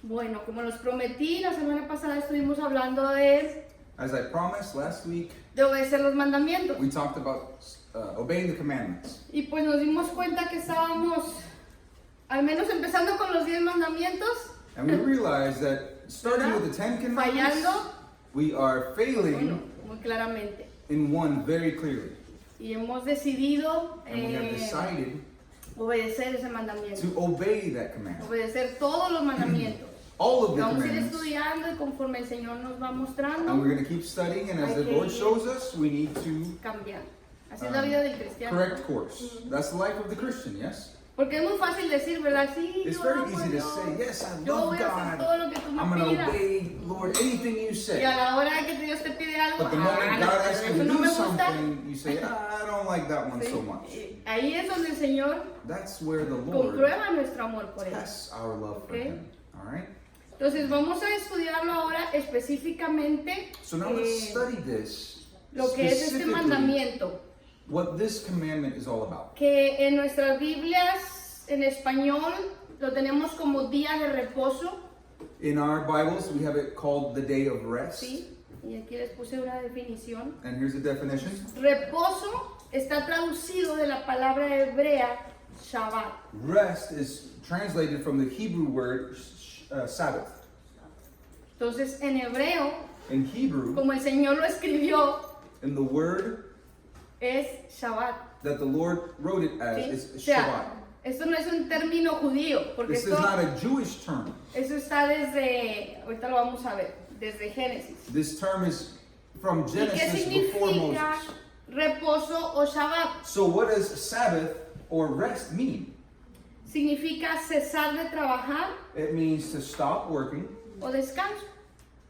Bueno, como los prometí, la semana pasada estuvimos hablando de As I promised last week, obedecer los mandamientos. we talked about obeying the commandments. Y pues nos dimos cuenta que estábamos, al menos empezando con los 10 mandamientos, And we realized that starting with the Ten Commandments, fallando, we are failing muy claramente. in one very clearly. Y hemos decidido And we have decided obedecer ese mandamiento. to obey that commandment. Obedecer todos los mandamientos. All of the Vamos a ir commandments. estudiando y conforme el Señor nos va And mostrando, we're going to keep studying, and as the Lord shows us, we need to cambiar. Así es la vida del cristiano. correct course. That's the life of the Christian, yes? Porque es muy fácil decir, ¿verdad? Sí, It's yo very amo a easy to Dios. say, yes, I Yo love voy a hacer todo lo God. que tú I'm me going to pidas. obey, Lord, anything you Y say. a la hora de que Dios te pide algo, But the moment no, God pero asks you eso to no do me gusta. something, you say, I don't like that one Sí. so much. Ahí es donde el Señor That's where the Lord comprueba nuestro amor por Él. tests our love for Okay. Him. All right? Entonces vamos a estudiarlo ahora específicamente So now let's study this, lo que es este specifically mandamiento, what this commandment is all about. que en nuestras Biblias en español lo tenemos como día de reposo, In our Bibles, we have it called the day of rest. ¿sí? Y aquí les puse una definición. And here's the definition. Reposo está traducido de la palabra hebrea Shabbat. Rest is translated from the Hebrew word Sabbath. Entonces en hebreo, In Hebrew, como el Señor lo escribió, in the word es Shabbat. that the Lord wrote it as ¿sí? is O sea, Shabbat. esto no es un término judío, porque This is esto, not a Jewish term. eso está desde, ahorita lo vamos a ver, desde Génesis. This term is from ¿Y qué Genesis before significa Moses. reposo o Shabbat? So what does Sabbath or rest mean? Significa cesar de trabajar It means to stop working o descanso.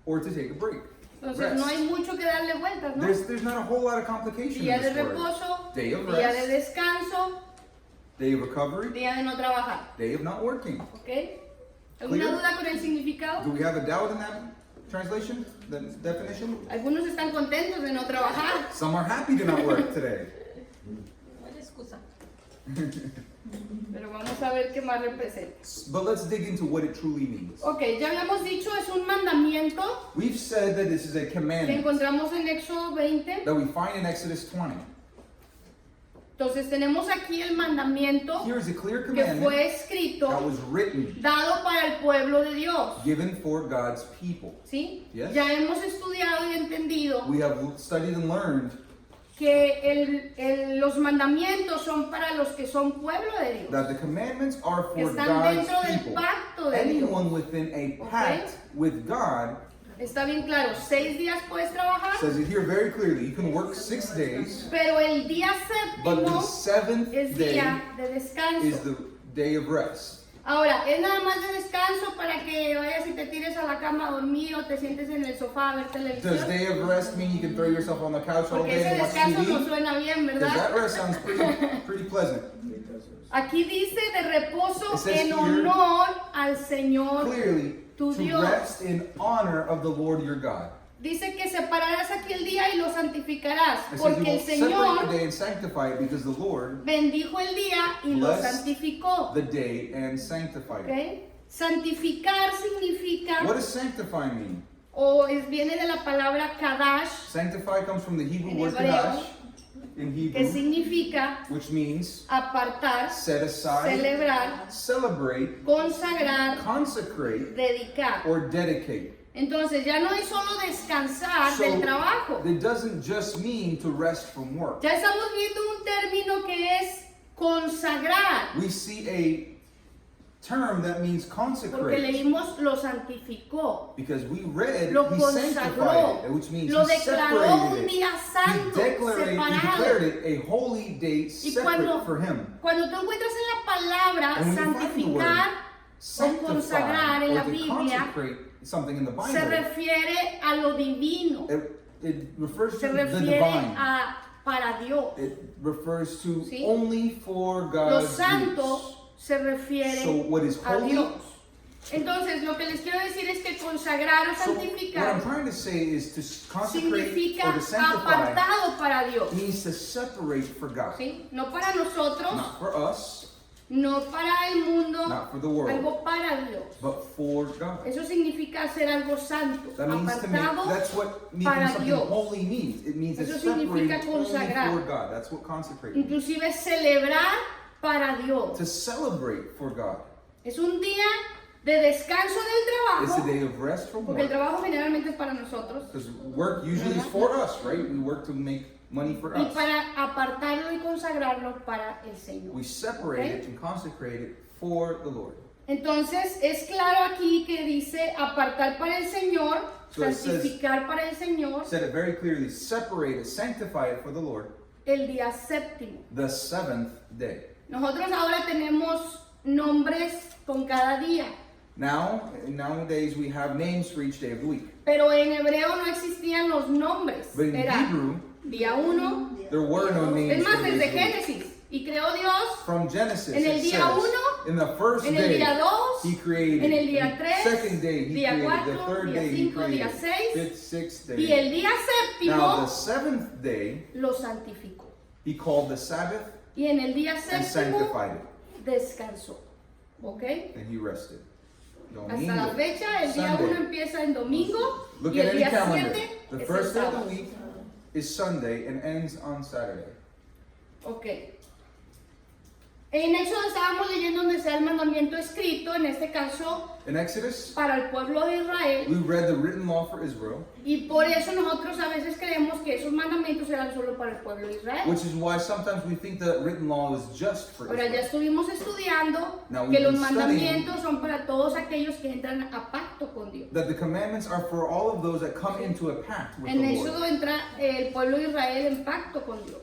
or to take a break. Entonces no hay mucho que darle vueltas, ¿no? There's not a whole lot of complication Día in de this word. reposo, Day of día de rest, descanso, day of recovery, día de no trabajar, day of not working. ¿ok? ¿Alguna Clear? duda con el significado? Do we have a doubt in that translation, the definition? Algunos están contentos de no trabajar. Some are happy to not work today. Pero vamos a ver qué más representa. But let's dig into what it truly means. Ok, ya habíamos dicho, es un mandamiento We've said that this is a que commandment encontramos en Éxodo 20. that we find in Exodus 20. Entonces tenemos aquí el mandamiento Here is a clear que commandment fue that escrito, was written, dado para el pueblo de Dios. given for God's people. ¿Sí? Yes. Ya hemos estudiado y entendido We have studied and learned que los mandamientos son para los que son pueblo de Dios, that the commandments are que for están God's dentro del people. pacto de Dios. Anyone within a pact with God, Está bien claro, 6 días puedes trabajar, says it here very clearly. You can work 6 days, pero el día but the séptimo seventh es day día de is descanso. the day of rest. Ahora, es nada más de descanso para que vayas y te tires a la cama a dormir o te sientes en el sofá a ver Does televisión. day of rest mean you can throw yourself on the couch all Porque day ese and watch descanso no TV? suena bien, Because that ¿verdad? rest sounds pretty pleasant. Aquí dice de reposo It says en here, honor al Señor. Clearly, Tu to Dios. rest in honor of the Lord your God. Dice que separarás aquí el día y lo santificarás, It says you porque will el separate the Señor day and sanctify it because the Lord bendijo el día y lo Bless santificó. the day and sanctified it. ¿Ok? Santificar significa, What does sanctify mean? viene de la palabra kadash, Sanctify comes from the Hebrew En word hebreo, kadash in que Hebrew, significa which means apartar, set aside, celebrar, celebrate, consagrar, consecrate, dedicar. or dedicate. Entonces ya no es solo descansar del trabajo. It doesn't just mean to rest from work. Ya estamos viendo un término que es consagrar, We see a term that means porque consecrate. leímos lo santificó, Because we read lo he consagró, sanctified it, which means lo he declaró un separated it. día He santo, declared separado. it a holy day separate for him. Cuando tú encuentras en la palabra And when you find the santificar Sanctify consagrar en or la to Biblia, consecrate something in the se Bible, refiere a lo divino, it refers se to the refiere divine. a para Dios. It refers to ¿Sí? only for Lo God's santo use. se refiere So what is a holy? Dios. Entonces, lo que les quiero decir es que consagrar o So what I'm santificar trying to say is to consecrate significa or to sanctify apartado para Dios, means to separate for God. ¿sí? No para nosotros, Not for us, no para el mundo, not for the world, algo para Dios. but for God. Eso significa hacer algo santo, That means to make, apartado that's what making para something Dios. holy means. It means Eso it's significa separated only consagrar. for God. That's what consecrate means. Inclusive celebrar para Dios. To celebrate for God. Es un día de descanso del It's a trabajo, day of rest from porque el work. trabajo generalmente es para nosotros, Because work usually is for us, right? We work to make money for y us. para apartarlo y consagrarlo para el Señor. We separate Okay. it and consecrate it for the Lord. Entonces es claro aquí que dice apartar para el Señor, So it says- santificar para el Señor Said it very clearly, separate it, sanctify it for the Lord, el día séptimo. the seventh day. Nosotros ahora tenemos nombres con cada día, Nowadays we have names for each day of the week. pero en hebreo no existían los nombres. But in Era Hebrew, día 1, there were no names es más, for the desde days of the week. Génesis. Y creó Dios From Genesis, en el it día says, 1, in the first en el day, día 2, He created. en el día In 3, the second day, He día created. The 4, third día day, He 5, día created. 6, Fifth, sixth day. y el día Now the séptimo seventh day, lo santificó. He called the Sabbath Y en el día and séptimo sanctified it. descansó. ¿Ok? And He rested. Hasta la Domingo, fecha, el día Sunday. 1 empieza en domingo Look y at el any día calendar. 7 The es el first day of sábado. the week is Sunday and ends on Saturday. Ok. En Éxodo estábamos leyendo donde está el mandamiento escrito, en este caso In Exodus, para el pueblo de Israel, we read the written law for Israel, y por eso nosotros a veces creemos que esos mandamientos eran solo para el pueblo de Israel. which is why sometimes we think the written law is just for Ahora ya Israel. estuvimos estudiando Now que we've los been mandamientos son para todos aquellos que entran a pacto con Dios. That the commandments are for all of those that come into a pact with En the Éxodo Lord. entra el pueblo de Israel en pacto con Dios.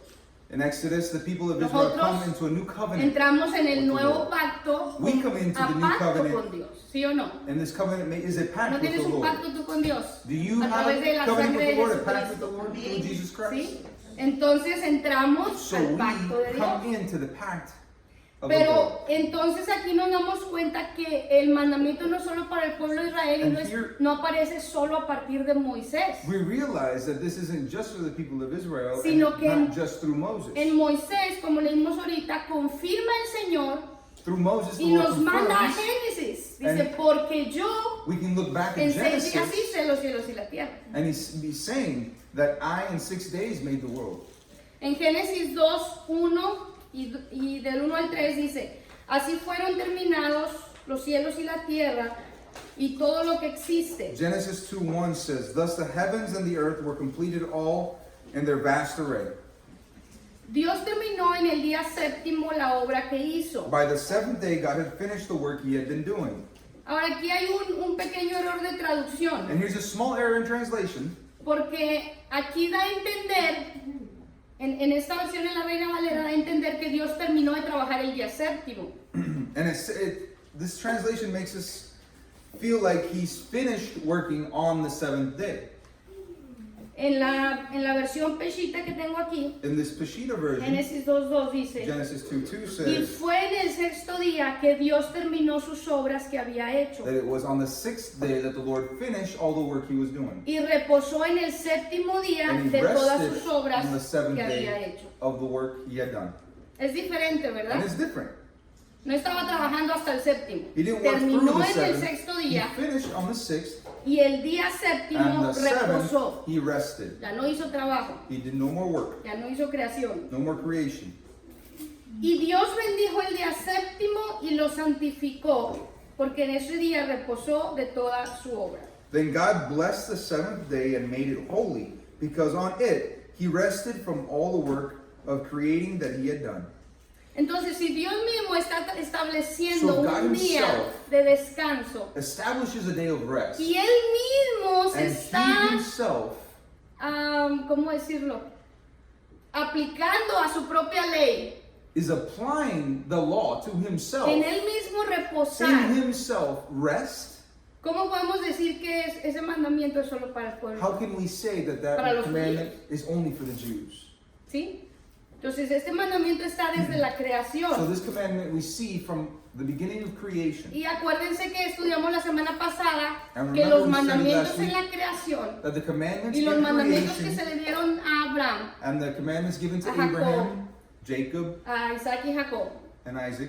In Exodus, the people of Israel Nosotros come into a new covenant. Entramos en el with the nuevo Lord. pacto We come into a the new pacto covenant. con Dios, ¿sí o no? And this covenant is a pact ¿No with tienes the un Lord. pacto tú con Dios? Do you A have través de a la covenant sangre with the de Lord, a pact with the Jesucristo. Lord through Jesus Christ? ¿Sí? Entonces entramos So al we pacto de Dios. come into the pact of the Lord. Pero entonces aquí nos damos cuenta que el mandamiento no es solo para el pueblo de Israel y And no, here- no aparece solo a partir de Moisés. We realize that this isn't just for the people of Israel, Sino and que not just through Moses. En Moisés, como leímos ahorita, confirma el Señor Through Moses, the y Lord nos manda a confirms. Génesis. Dice, And porque yo We can look back en in 6 días Genesis, hice los cielos y la tierra. and he's saying that I in 6 days made the world. En Génesis 2, 1 y del 1 al 3 dice, así fueron terminados los cielos y la tierra y todo lo que existe. Genesis 2:1 says, "Thus the heavens and the earth were completed all in their vast array. Dios terminó en el día séptimo la obra que hizo. By the seventh day, God had finished the work He had been doing." Ahora aquí hay un pequeño error de traducción, And here's a small error in translation, porque aquí da a entender, en esta versión en la Reina Valera da a entender que Dios terminó de trabajar el día séptimo. and this translation makes us feel like He's finished working on the seventh day. En la versión peshita que tengo aquí, In this Peshitta version, Génesis 2.2 dice, Genesis 2:2 y says fue en el sexto día que Dios terminó sus obras que había hecho that it was on the sixth day that the Lord finished all the work He was doing. y reposó en el séptimo día And He de todas rested sus obras on the seventh que había day hecho. of the work He had done. Es diferente, And ¿verdad? it's different. No estaba trabajando hasta el séptimo. He didn't work through Terminó the en el seventh. sexto He día finished on the sixth, y el día and séptimo the seventh reposó. He rested. Ya no hizo trabajo, He did no more work, ya no hizo creación. no more creation. Y Dios bendijo el día séptimo y lo santificó, porque en ese día reposó de toda su obra. Then God blessed the seventh day and made it holy, because on it He rested from all the work of creating that He had done. Entonces, si Dios mismo está estableciendo So God un día himself de descanso Establishes a day of rest, y Él mismo se and He está, Himself ¿cómo decirlo? Aplicando a su propia ley, is applying the law to Himself. en Él mismo In reposar. Himself rest. ¿Cómo podemos decir que ese mandamiento es solo para el pueblo? How can we say that Para that los commandment is only for the Jews? ¿Sí? Entonces, este mandamiento está desde la So creación. this commandment we see from the beginning of creation. Y acuérdense que estudiamos la semana pasada And que remember los we studied mandamientos last en week la creación That the commandments y los in mandamientos que creation se le dieron a Abraham, and the commandments given to a Jacob, Abraham, Jacob, a Isaac y Jacob, and Isaac,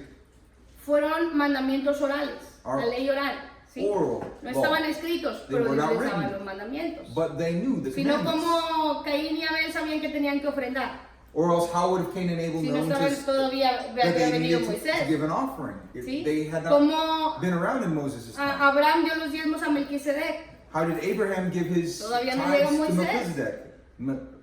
fueron mandamientos orales, Are la ley oral. ¿sí? oral No law. estaban escritos, They pero were Dios not les daba written. los mandamientos. But they knew the Sino commandments. como Caín y Abel sabían que tenían que ofrendar. Or else how would have Cain and Abel Si no known estaban just todavía, that había they venido needed to Moisés. give an offering? If ¿sí? they had not Como been around in Moses' time. Abraham dio los diezmos a Melquisedec. How did Abraham give his Todavía no tithes llega to Moisés. Melchizedek?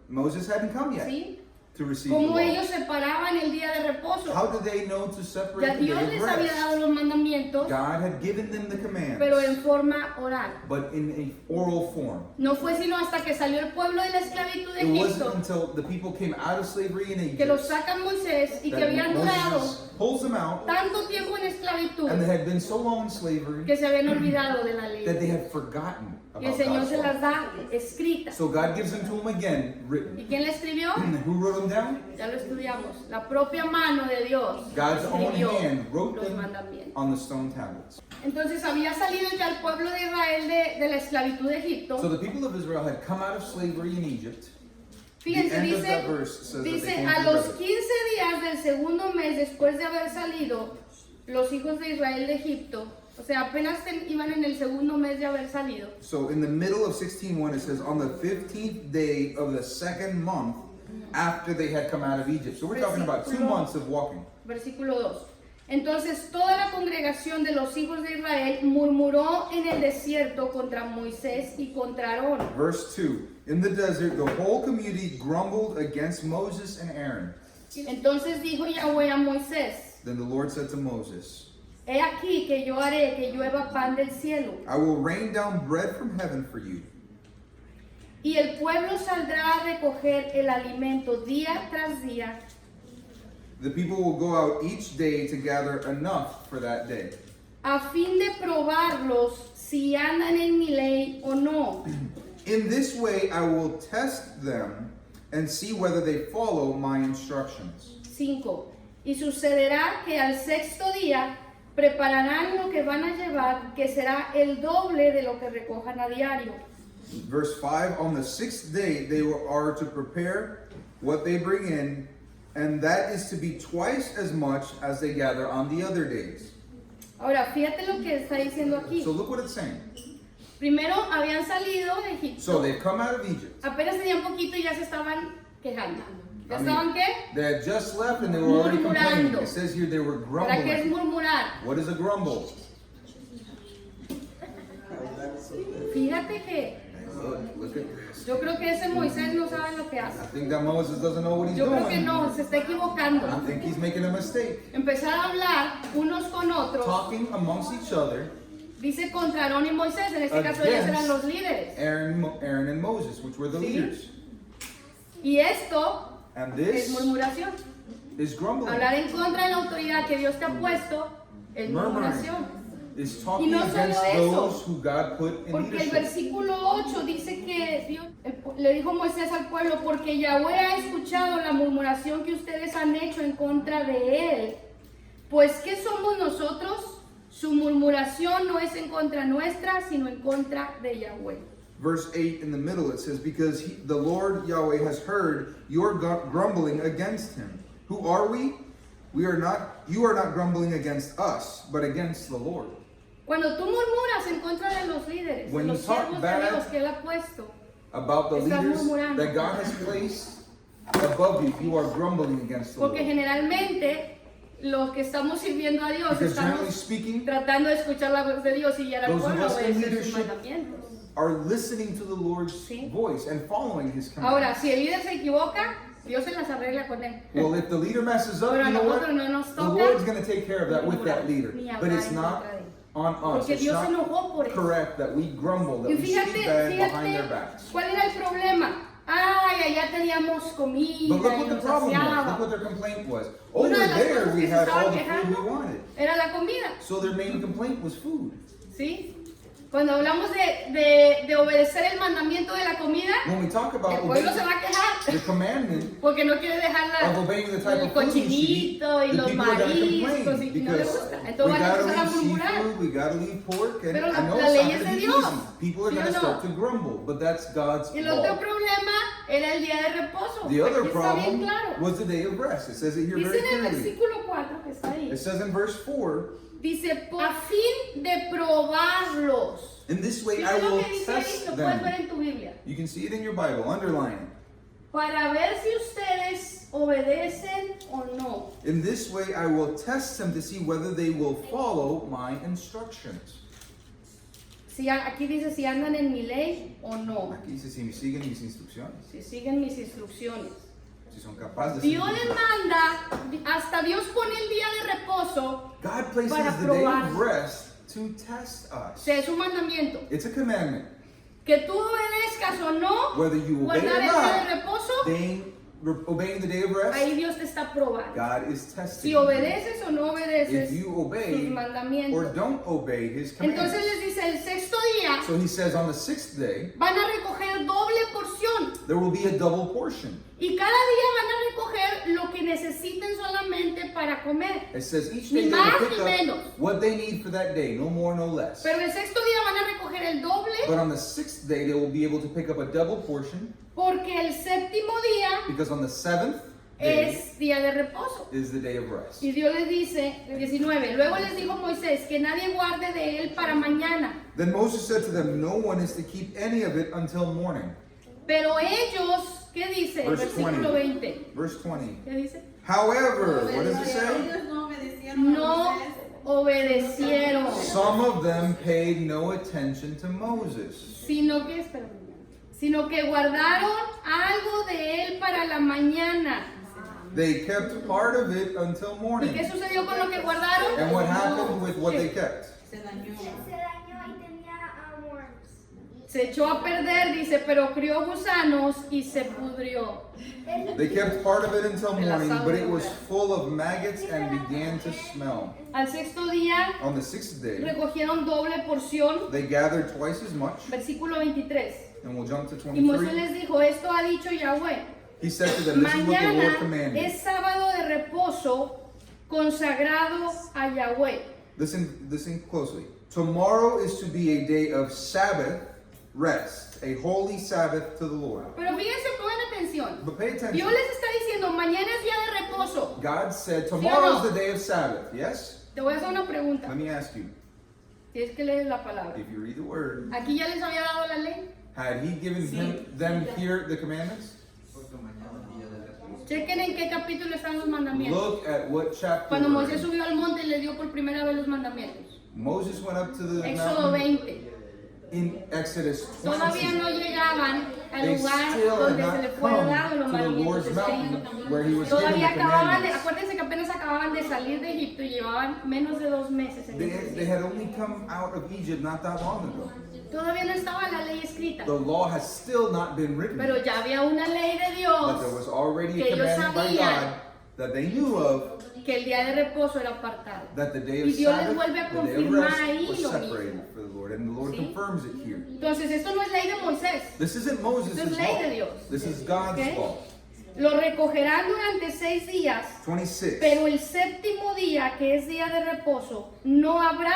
Moses hadn't come yet ¿sí? to receive the Como law. ellos separaban el día de reposo. How did they know to Ya separate the Dios day les of había rest? dado los mandamientos, God had given them the commands, pero en forma oral. but in a oral form. No fue sino hasta que salió el pueblo de la esclavitud de It wasn't Egipto, until the people came out of slavery in que los Egypt saca Moisés y que that habían durado Moses pulls them out, tanto tiempo en esclavitud and they had been so long in slavery que se habían olvidado de la that they ley. had forgotten Y el about Señor God's se law. las da escritas. So God gives them to them again, ¿Y written. quién la escribió? Who wrote them down? Ya lo estudiamos. La propia mano de Dios God's own escribió hand wrote los them mandamientos. on the stone tablets. Entonces había salido ya el pueblo de Israel de la esclavitud de Egipto. So the people of Israel had come out of slavery in Egypt. Fíjense, The end of dice, that verse says that they dice came a to los Egypt. 15 días del segundo mes después de haber salido los hijos de Israel de Egipto, o sea, apenas iban en el segundo mes de haber salido, So in the middle of 16:1 it says on the 15th day of the second month after they had come out of Egypt. So we're talking about 2 Versículo- months of walking. versículo 2. Entonces toda la congregación de los hijos de Israel murmuró en el desierto contra Moisés y contra Aarón. Verse 2. In the desert the whole community grumbled against Moses and Aaron. Entonces dijo Yahweh a Moisés, Then the Lord said to Moses, he aquí que yo haré que llueva pan del cielo, I will rain down bread from heaven for you. y el pueblo saldrá a recoger el alimento día tras día, The people will go out each day to gather enough for that day. a fin de probarlos si andan en mi ley o no. In this way I will test them and see whether they follow my instructions. 5. Y sucederá que al sexto día prepararán lo que van a llevar, que será el doble de lo que recojan a diario. Verse 5, on the sixth day they are to prepare what they bring in, and that is to be twice as much as they gather on the other days. Ahora, fíjate lo que está diciendo aquí. So look what it's saying. Primero habían salido de Egipto, So they've come out of Egypt. apenas tenían poquito y ya se estaban quejando. ¿Ya I mean, estaban qué? They had just left and they were already complaining. Murmurando. It says here they were ¿Para qué es grumbling. murmurar? What is a grumble? Fíjate que Look at this. yo creo que ese Moisés no sabe lo que hace. I think that Moses doesn't know what he's Yo creo que doing. no, se está equivocando. I think he's making a mistake. Empezar a hablar unos con otros, Talking amongst each other, dice contra Aarón y Moisés, en este caso ellos eran los líderes. Aaron and Moses, which were the Sí. leaders. Y esto And es this murmuración. is grumbling. Hablar en contra de la autoridad que Dios te ha puesto es murmuración. Murmuring is talking Y no solo against eso, those who God put in Porque el leadership. versículo 8 dice que Dios, le dijo Moisés al pueblo, porque Yahweh ha escuchado la murmuración que ustedes han hecho en contra de él. Pues, ¿qué somos nosotros? Su murmuración no es en contra nuestra, sino en contra de Yahweh. Verse 8 in the middle it says, because the Lord Yahweh has heard your grumbling against him. Who are we? You are not grumbling against us, but against the Lord. Cuando tú murmuras en contra de los líderes, When de you los talk siervos de bad Dios que él ha puesto, About the Estás leaders murmurando. that God has placed above you, you are grumbling against the porque Lord. generalmente los que estamos sirviendo a Dios Because generally estamos speaking, tratando de escuchar la voz de Dios y guiar al Those of pueblo a us in obedecer sus leadership mandamientos. are listening to the Lord's Sí. voice and following his Ahora, commands. si el líder se equivoca, Dios se las arregla con él. Well, if the leader messes up, Pero a you know what? nosotros no nos The toca Lord's going to take care of that with that leader. ni But hablar it's en not contra de él. on us. Porque It's Dios se not enojó por eso. correct that we grumble, that Y we speak fíjate, bad behind their fíjate, backs. ¿cuál era el problema? Ay, allá teníamos comida But look y what the nos problem was. Look saciaba. what their complaint was. Una Over de las there, cosas we que se had all estaban the food quejando we wanted. era la comida, So their main complaint was food. ¿sí? Cuando hablamos de obedecer el mandamiento de la comida, When we talk el about pueblo obeying se va a quejar the commandment porque no quiere dejar of obeying the type el of food we should eat, cochinito y the los people are going to mariscos complain y no le because gusta. we Entonces van a gotta empezar a leave murmurar. seafood, we gotta leave pork, and Pero I know la it's ley not es going de to be Dios. easy. People are ¿Sí going o to no? start to grumble, but that's God's Y el otro law. problema era el día de reposo. The other Aquí está bien problem claro. was the day of rest. It says it here Dice very en el clearly. versículo 4 que está ahí. It says in verse 4, Dice, a fin de probarlos. in this way I Fíjate lo will que dice ahí, test lo puedes ver them. en tu Biblia. You can see it in your Bible, underline it. Para ver si ustedes obedecen o no. In this way I will test them to see whether they will follow my instructions. Si, aquí dice si andan en mi ley o no. Aquí dice si siguen mis instrucciones, Si siguen mis instrucciones. si son capaces de Dios seguir. les manda, hasta Dios pone el día de reposo. God places para the day of probar. rest to test us. O sea, es un mandamiento. It's a commandment. Que tú obedezcas o no, Whether you obey guardar or el día de not, reposo, obeying the day of rest, ahí Dios te está probando. God is testing Si you. obedeces o no obedeces If you sus obey or mandamientos. don't obey His Entonces commandments. les dice, el sexto día So He says on the sixth day, van a recoger doble porción. there will be a double portion. Y cada día van a recoger lo que necesiten solamente para comer. It says each Ni day they más will ni pick menos. up what they need for that day, no more, no less. Pero el sexto día van a recoger el doble But on the sixth day, they will be able to pick up a double portion porque el séptimo día because on the seventh day es día de reposo. is the day of rest. Y Dios les dice, el 19, luego les dijo Moisés que nadie guarde de él para mañana. Then Moses said to them, no one is to keep any of it until morning. Pero ellos, ¿qué dice? El Verse versículo 20. 20. Verse 20. ¿Qué dice? However, what does it say? Ellos no obedecieron a No Moisés. obedecieron, Some of them paid no attention to Moses. sino que, sino que guardaron algo de él para la mañana. They kept part of it until ¿Y qué morning. sucedió con lo que guardaron? And what happened with what they kept? Se dañó. Se dañó y tenía worms. Se echó a perder, dice, pero crió gusanos y se pudrió. They kept part of it until morning, but it was full of maggots and began to smell. Al sexto día On the sixth day, recogieron doble porción, they gathered twice as much. versículo 23. And we'll jump to Y Moisés 23. les dijo, esto ha dicho Yahweh. He said to them, this is what the Lord Mañana commanded. es sábado de reposo consagrado a Yahweh. Listen closely. Tomorrow is to be a day of Sabbath rest, a holy Sabbath to the Lord. Pero fíjense, pongan atención. But pay Dios attention. les está diciendo, mañana es día de reposo. God said ¿Sí o tomorrow no? is the day of Sabbath. Yes? Te voy a hacer una pregunta. Let me ask you, Tienes que leer la palabra. if you read the word, Aquí ya les había dado la ley. had He given them here the commandments? Chequen en qué capítulo están los mandamientos. Look at what chapter. Cuando we're Moisés in. subió al monte y le dio por primera vez los mandamientos. Moses went up to the Éxodo mountain 20. in Exodus Todavía 20. no llegaban al They lugar still had donde se not le fue dado los come to the mandamientos Lord's mountain escritos. where He was given Todavía the acababan de, commandments. acuérdense que apenas acababan de salir de Egipto y llevaban menos de 2 meses en They, ese they desierto. had only come out of Egypt not that long ago. Todavía no estaba la ley escrita, The law has still not been written. pero ya había una ley de But there Dios was already que a ellos commandment by sabían. God that they knew of, que el día de reposo era apartado. that the day Y of Dios les Sabbath, vuelve a the day of confirmar rest, ahí was lo separated mismo. for the Lord. And the Lord ¿Sí? confirms it here. Entonces esto no es ley de Moisés, This isn't Moses' esto es ley de law. Dios. This is God's ¿Ok? law. Lo recogerán durante 6 días, 26. pero el séptimo día, que es día de reposo, no habrá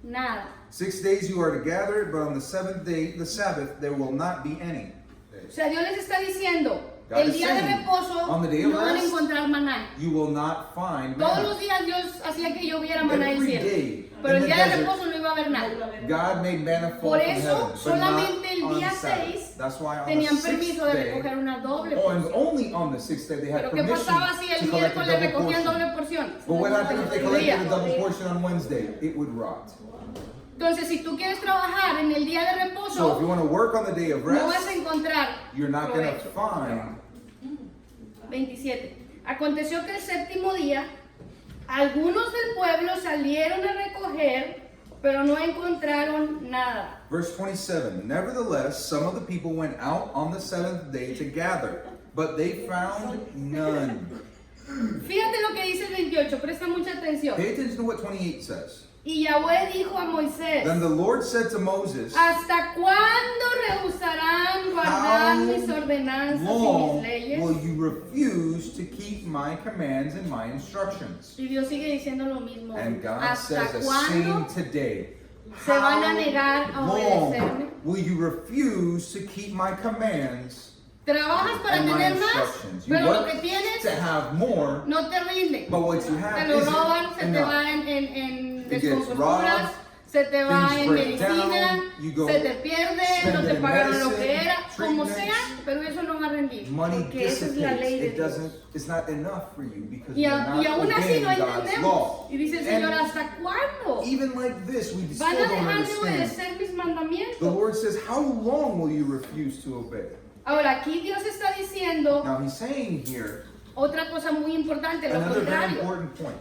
nada. 6 days you are to gather it, but on the seventh day, the Sabbath, there will not be any. O sea, Dios les está diciendo, God el is día de saying, reposo on the day of no van a rest, encontrar maná. You will not find Todos los manna. días Dios hacía que lloviera maná del Every cielo, day pero in el the día de desert, reposo no iba a haber nada. God made manna fall Por from eso, heaven, but not solamente el on día Sabbath. 6 That's why on the tenían sixth permiso de day, recoger una doble oh, and porción. only on the sixth day they had Pero ¿qué permission pasaba si to el collect a miércoles double recogían doble portion. porción? But what happened if they collected a Podría. double portion on Wednesday? It would rot. Entonces, si tú quieres trabajar en el día de So if you reposo, want to work on the day of no vas a rest, encontrar you're not going to provecho. find. 27. Aconteció que el séptimo día, algunos del pueblo salieron a recoger, pero no encontraron nada. Verse 27. Nevertheless, some of the people went out on the seventh day to gather, but they found none. Fíjate lo que dice el 28, presta mucha atención. Pay attention to what 28 says. Y Yahweh dijo a Moisés, Then the Lord said to Moses, ¿hasta cuándo rehusarán guardar How mis ordenanzas y mis long leyes? will you refuse to keep my commands and my instructions? Y Dios sigue diciendo lo mismo. And God ¿Hasta says the cuándo same today. se van a negar a How long obedecerme? will you refuse to keep my commands Trabajas para and my tener más, instructions. You pero lo want que tienes to have more, no te rinde. but what you Te have lo isn't roban, se te enough. va en It gets descomposturas, robbed, se te va things en break medicina, down, you go se te pierde, spend no it te in pagaron lo que medicine, era, como treatments. sea, pero eso no va a rendir. Money Porque esa es la ley de dissipates. Dios. It's not enough for you because Y, you're a- not y aún así obeying no God's entendemos. law. Y dice el Señor, And ¿hasta cuándo? even like this, we still ¿Van a don't dejar de understand. obedecer mis The mandamientos? Lord says, how long will you refuse to obey? Ahora, aquí Dios está diciendo Now he's saying here otra cosa muy importante, lo another very contrario. important point.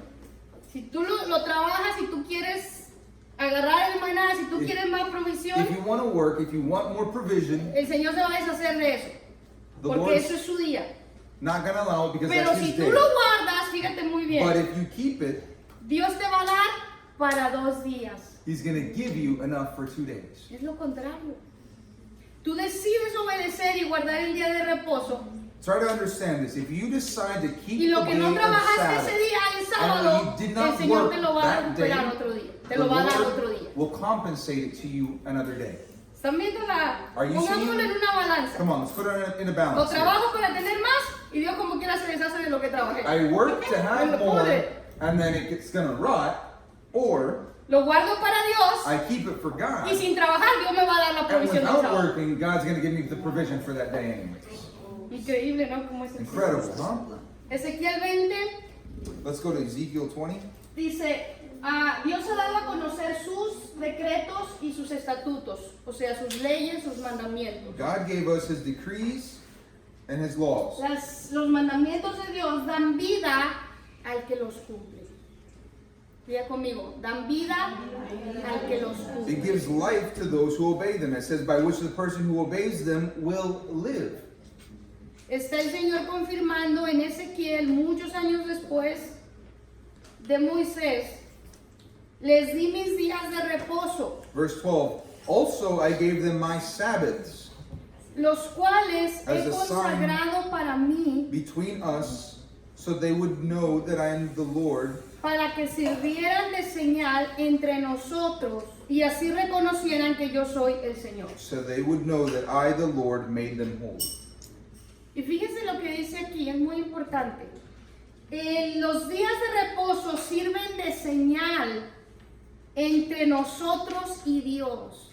Si tú lo trabajas, si tú quieres agarrar el maná, si tú If- quieres más provisión, If you want to work, if you want more provision, el Señor se va a deshacer de eso. the Porque Lord's eso es su día. not going to allow it because Pero that's si his tú day. lo guardas, fíjate muy But bien, if you keep it, Dios te va a dar para 2 días. he's going to give you enough for 2 days. Es lo contrario. Tú decides obedecer y guardar el día de reposo. Try to understand this. If you decide to keep Y lo the que day no of trabajaste Sabbath, ese día, el and sábado, you did el not Señor work te lo va a that day, recuperar otro día. Te the lo va a dar Lord otro día. will compensate it to you another day. ¿Están viendo Are you pongámoslo seeing? en una balanza. Come on, let's put it in a O balance. here. trabajo para tener más y Dios como quiera se deshace de lo que trabajé. I work to Me have lo more, pudre. and then it's going to rot, or Lo guardo para Dios I keep it for God, y sin trabajar Dios me va a dar la and provisión del without sábado. working, God's going to give me the provision for that day anyways. Increíble, ¿no? Como es Incredible, huh? Ezequiel 20 Let's go to Ezekiel 20. dice, Dios ha dado a conocer sus decretos y sus estatutos, o sea, sus leyes, sus mandamientos. God gave us his decrees and his laws. Los mandamientos de Dios dan vida al que los cumple. Diga conmigo, dan vida al que los It cumple. gives life to those who obey them. It says, by which the person who obeys them will live. Está el Señor confirmando en Ezequiel, muchos años después de Moisés, les di mis días de reposo, Verse 12. Also I gave them my Sabbaths los cuales As he a sign consagrado para mí, between us, so they would know that I am the Lord, para que sirvieran de señal entre nosotros y así reconocieran que yo soy el Señor. so they would know that I, the Lord, made them holy. Y fíjense lo que dice aquí, es muy importante. Los días de reposo sirven de señal entre nosotros y Dios.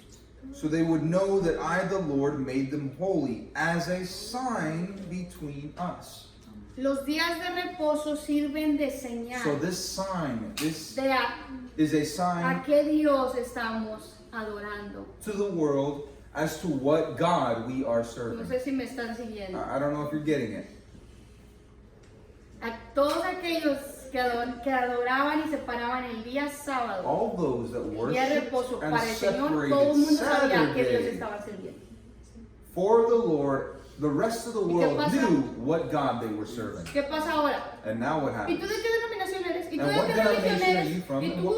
So they would know that I, the Lord, made them holy, as a sign between us. Los días de reposo sirven de señal So this sign, this de is a a sign qué Dios estamos adorando. to the world as to what God we are No serving. sé si me están siguiendo. I don't know if you're getting it. A todos aquellos que adoraban y separaban el día sábado, All those that el día de reposo worship and para el Señor, todo el separated mundo sabía que Dios Saturday estaba sirviendo. for the Lord, the rest of the qué world pasa? knew what God they were serving. ¿Qué pasa ahora? And now what ¿Y happens? tú de qué denominación eres? ¿Y tú And de what qué religión denomination are eres? you from? ¿Y And tú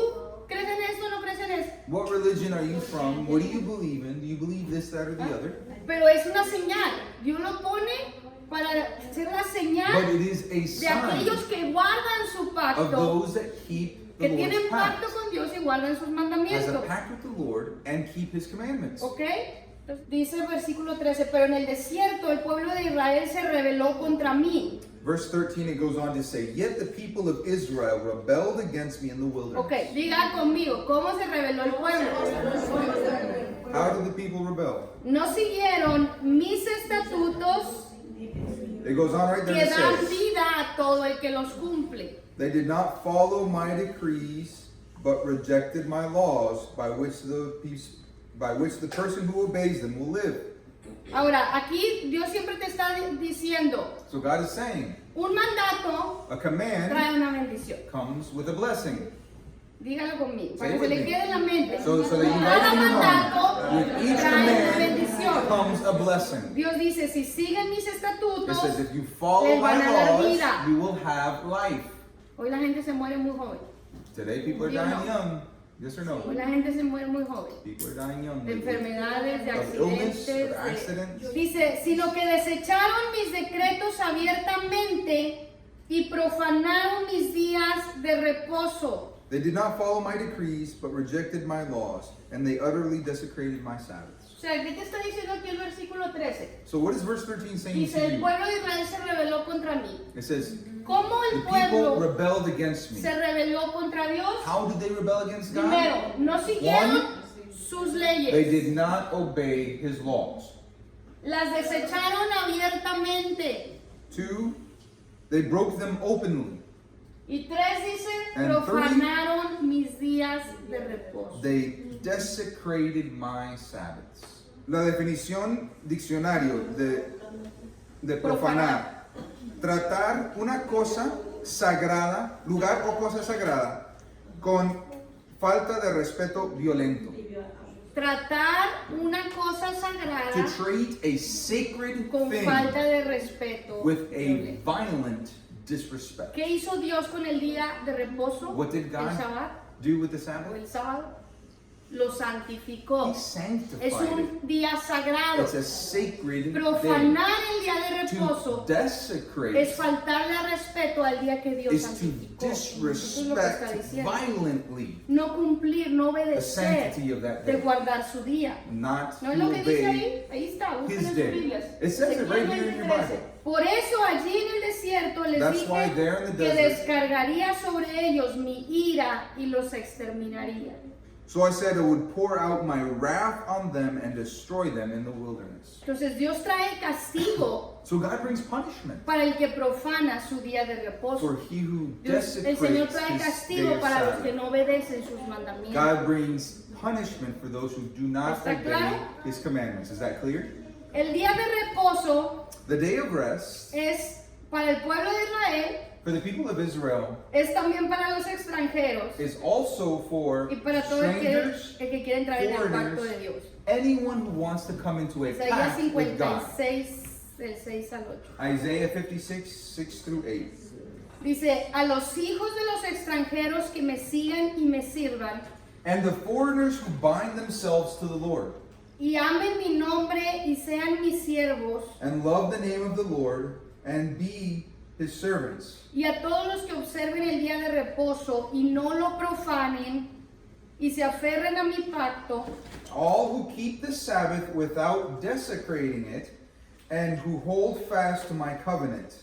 crees en esto o no crees en esto? What religion are you from? What do you believe in? Do you believe this, that, or the other? Pero es una señal. Dios lo pone para ser la But señal it is a de sign aquellos que guardan su of pacto, those that keep the que tienen Lord's pact. pacto con Dios y guardan sus Has a mandamientos. pact with the Lord and keep his commandments. ¿Ok? Entonces, dice el versículo 13, pero en el desierto el pueblo de Israel se rebeló contra mí. Verse 13, it goes on to say, Yet the people of Israel rebelled against me in the wilderness. Ok, diga conmigo, ¿cómo se rebeló el pueblo? How did the people rebel? No siguieron mis estatutos It goes on right there que and it dan says, vida a todo el que los cumple. They did not follow my decrees, but rejected my laws, by which the person who obeys them will live. Ahora, aquí Dios siempre te está diciendo, So God is saying, un mandato a command trae una bendición. comes with a blessing. Dígalo conmigo, Say para it que se with le me. quede en la mente. So that you Cada write in your mandato mind, with each trae una command bendición. comes a blessing. Dios dice, si siguen mis It estatutos, says, if you follow les my van a dar laws, vida. you will have life. Hoy la gente se muere muy joven. Today people are You dying know. young. Yes or no? Hoy la gente se muere muy joven. People are dying young. De lately. enfermedades, de Of illness, accidentes. of accidents. Dice, sino que desecharon mis decretos abiertamente y profanaron mis días de reposo. They did not follow my decrees, but rejected my laws, and they utterly desecrated my Sabbaths. O sea, ¿qué te está diciendo aquí el versículo 13? So what is verse 13 saying Dice, to el you? pueblo de Israel se rebeló contra mí. It says, ¿Cómo the el people pueblo rebelled against me. se rebeló contra Dios? How did they rebel against God? Primero, no siguieron sus They leyes. did not obey his laws. Las desecharon abiertamente. 2, they broke them openly. Y 3 dice, And profanaron mis días de reposo. They desecrated my Sabbaths. La definición diccionario de profanar. Tratar una cosa sagrada, lugar o cosa sagrada, con falta de respeto violento. Tratar una cosa sagrada To treat a sacred con thing falta de respeto. with a violent disrespect. ¿Qué hizo Dios con el día de reposo? What did El God Shabbat. do with the O Sabbath? el sábado. Lo santificó. He Es sanctified it. un día sagrado. It's a sacred day. Profanar el día de To reposo desecrate es faltarle al respeto al día que Dios is to santificó. Eso es lo que está disrespect diciendo. violently No cumplir, no the obedecer sanctity of that de day, guardar su día. not ¿No to es lo que dice obey. ahí? Ahí está, busquen his en sus day. Biblias. It says it right here in your Ezequiel 20:13. Bible. Por eso allí en el desierto les That's why dije there in the que desert- descargaría sobre ellos mi ira y los exterminaría. So I said I would pour out my wrath on them and destroy them in the wilderness. Entonces Dios trae castigo So God brings punishment para el que profana su día de reposo. for he who Dios, el Señor desecrates trae his day castigo of para los que Sabbath. no obedecen sus mandamientos. God brings punishment for those who do not ¿Está obey claro? his commandments. Is that clear? El día de reposo The day of rest es para el pueblo de Israel, for the people of Israel es también para los extranjeros is also for y para todo strangers, el que quiere entrar en el foreigners, pacto de Dios. anyone who wants to come into a Isaías pact with God. 56, del 6 al 8. Isaiah 56, 6 through 8. Dice, a los hijos de los extranjeros que me sigan y me sirvan, And the foreigners who bind themselves to the Lord y amen mi nombre y sean mis siervos, and love the name of the Lord and be his servants. y a todos los que observen el día de reposo y no lo profanen y se aferren a mi pacto, All who keep the Sabbath without desecrating it and who hold fast to my covenant.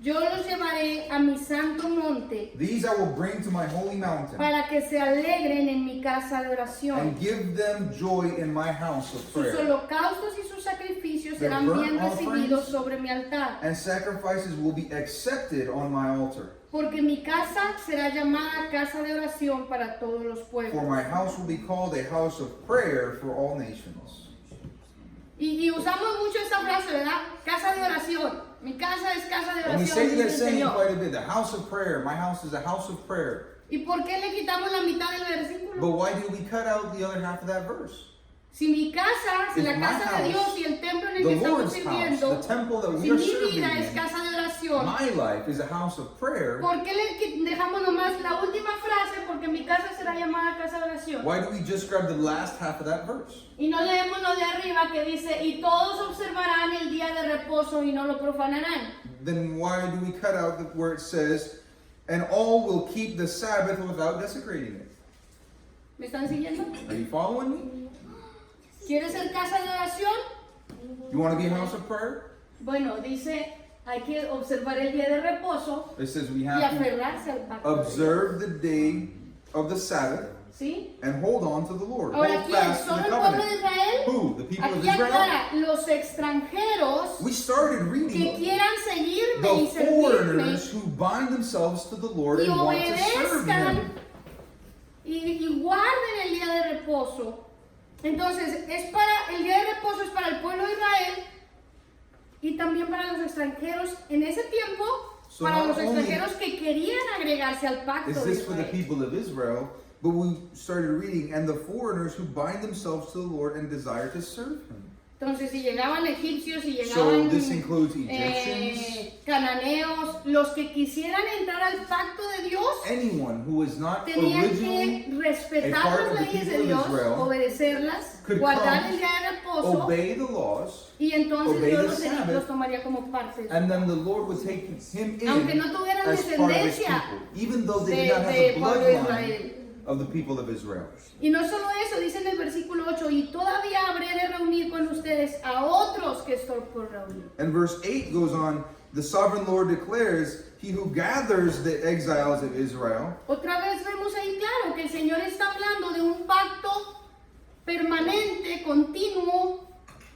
yo los llevaré a mi santo monte These I will bring to my holy mountain para que se alegren en mi casa de oración. and give them joy in my house of Sus prayer. holocaustos y sus sacrificios Their serán bien burnt recibidos offerings sobre mi altar, And sacrifices will be accepted on my altar. porque mi casa será llamada casa de oración para todos los For pueblos. my house will be called a house of prayer for all nations. Y usamos mucho esta frase, ¿verdad? Casa de oración. Mi casa es casa de And we oración, say dice that el saying Señor. quite a bit. The house of prayer. My house is a house of prayer. ¿Y por qué le quitamos la mitad del But versículo? why did we cut out the other half of that verse? Si mi casa, si If la my casa de house, Dios y el templo en el The que estamos Lord's house, sirviendo, the temple that we si are mi serving vida es in, casa de oración, my life is a house of prayer. ¿por qué le dejamos nomás la última frase? Porque mi casa será llamada casa de oración. Why do we just grab the last half of that verse? Y no leemos lo de arriba que dice, y todos observarán el día de reposo y no lo profanarán. Then why do we cut out where it says, and all will keep the Sabbath without desecrating it? ¿Me están siguiendo? Are you following me? ¿Quieres ser casa de oración? You want to be a house of prayer? Bueno, dice, hay que observar el día de reposo It says we y have to aferrarse al pacto de Dios. observe the day of the Sabbath ¿Sí? and hold on to the Lord. Ahora, Hold ¿quién? fast to ¿Solo the el pueblo de covenant. Israel? Who? The people of Aquí Israel? aclara, los extranjeros We started que reading quieran seguirme y the servirme foreigners who bind themselves to the Lord y and want to serve obedezcan Him. y guarden el día de reposo. Entonces, el día de reposo es para el pueblo de Israel y también para los extranjeros en ese tiempo, So para not los only extranjeros que querían agregarse al pacto Is de this for the Israel. people of Israel? But we started reading, and the foreigners who bind themselves to the Lord and desire to serve Him. Entonces, si llegaban egipcios, si So llegaban this includes Egyptians, cananeos, los que quisieran entrar al pacto de Dios, anyone who was not tenían originally que respetar a part las of the leyes de people of Dios, Israel obedecerlas, could guardar come, el día de reposo, obey the laws, y entonces obey Dios the los Sabbath, tomaría como parte de su and then the Lord would take him in Aunque no tuvieran as part of his descendencia people, even though they de- did not have de the pueblo de bloodline Israel. of the people of Israel. Y no solo eso, dice en el versículo 8, y todavía habré de reunir con ustedes a otros que estoy por reunir. And verse 8 goes on, the sovereign Lord declares, he who gathers the exiles of Israel. Otra vez vemos ahí claro que el Señor está hablando de un pacto permanente, continuo,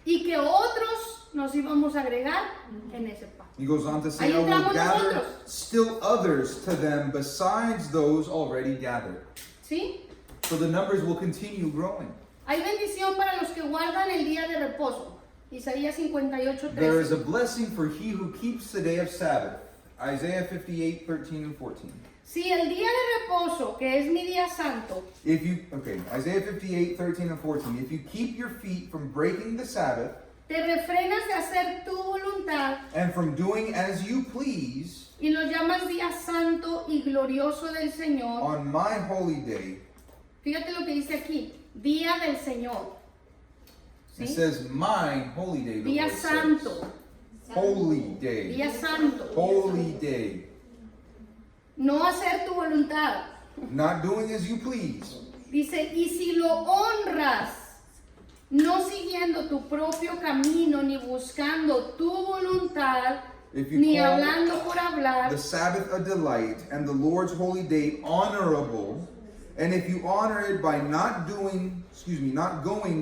y que otros nos íbamos a agregar en ese pacto. He goes on to say, Ahí I will entramos gather nosotros. still others to them besides those already gathered. ¿Sí? So the numbers will continue growing. Hay bendición para los que guardan el día de reposo. Isaías 58, There is a 13. blessing for he who keeps the day of Sabbath. Isaiah 58, 13 and 14. Si el día de reposo, que es mi día santo, Isaiah 58, 13 and 14. If you keep your feet from breaking the Sabbath te refrenas de hacer tu voluntad and from doing as you please y lo llamas día santo y glorioso del Señor, on my holy day, fíjate lo que dice aquí, día del Señor. it ¿Sí? says my holy day. The Día Lord says. santo, Holy day. día santo. Holy day. No hacer tu voluntad. Not doing as you please. Dice, y si lo honras, no siguiendo tu propio camino, ni buscando tu voluntad, If you ni call hablando por hablar, the Sabbath a delight and the Lord's holy day honorable, and if you honor it by not going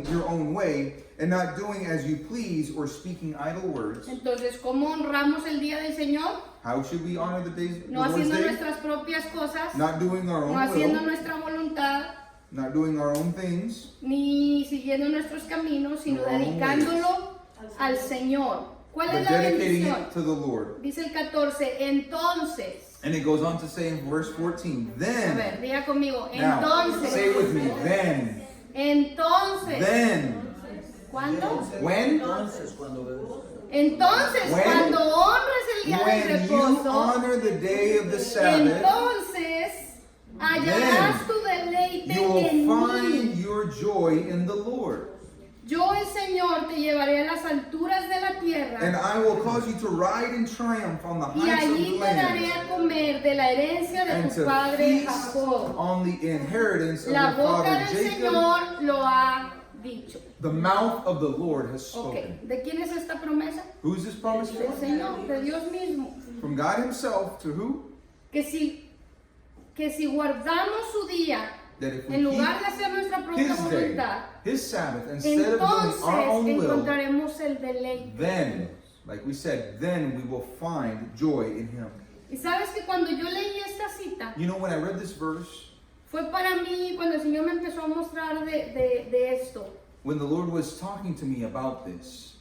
your own way and not doing as you please or speaking idle words, entonces, ¿cómo honramos el día del Señor? how should we honor the No Lord's haciendo day? nuestras propias cosas, Not doing our no own haciendo will, nuestra voluntad, not doing our own things, ni siguiendo nuestros caminos, sino No, dedicándolo al Señor. ¿Cuál but es la dedicating bendición? it to the Lord. Dice el 14, entonces, And it goes on to say in verse 14, a then, ver, diga conmigo, now, say with me, entonces, then, entonces, ¿cuándo? when? Entonces, When- cuando honres el día del When you reposo, honor the day of the Sabbath, entonces hallarás tu deleite you will en mí. find your joy in the Lord. Yo, el Señor, te llevaré a las alturas de la And tierra I will cause you to ride in triumph on the y heights of allí the te daré land, a comer de la herencia de and tu to padre feast Jacob. on the inheritance of La your boca father del Jacob. Señor lo ha dicho. The mouth of the Lord has Ok, spoken. ¿de quién es esta promesa? Who's this promise Del from? Señor, de Dios mismo. From God Himself to who? Que si guardamos su día, That if we en lugar keep de hacer nuestra propia His day, voluntad, His Sabbath, instead of doing our entonces own will, encontraremos el deleite. then, like we said, then we will find joy in Him. Y sabes que cuando yo leí esta cita, You know, when I read this verse, fue para mí cuando el Señor me empezó a mostrar de esto. when the Lord was talking to me about this,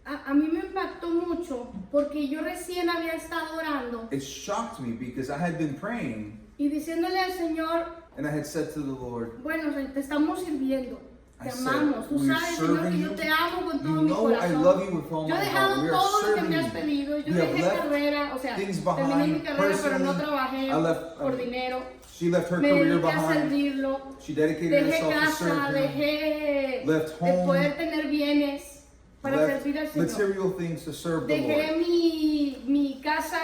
A mí me impactó mucho porque yo recién había estado orando it shocked me because I had been praying y diciéndole al Señor, and I had said to the Lord, bueno, te estamos sirviendo, te I said, amamos. Tú "We're sabes, Señor, que serving yo you. te amo con todo You mi know I corazón. love you with all Yo he my dejado heart. We are todo lo que serving me has you. pedido. Yo We have dejé left carrera, o sea, things terminé mi behind carrera, pero no personally. trabajé I left, por dinero. She left her Me career dediqué a behind. servirlo. She dedicated Dejé herself to casa, serve Him. dejé Left de home, poder tener bienes para left servir al Señor. material things to serve the Dejé Lord. mi casa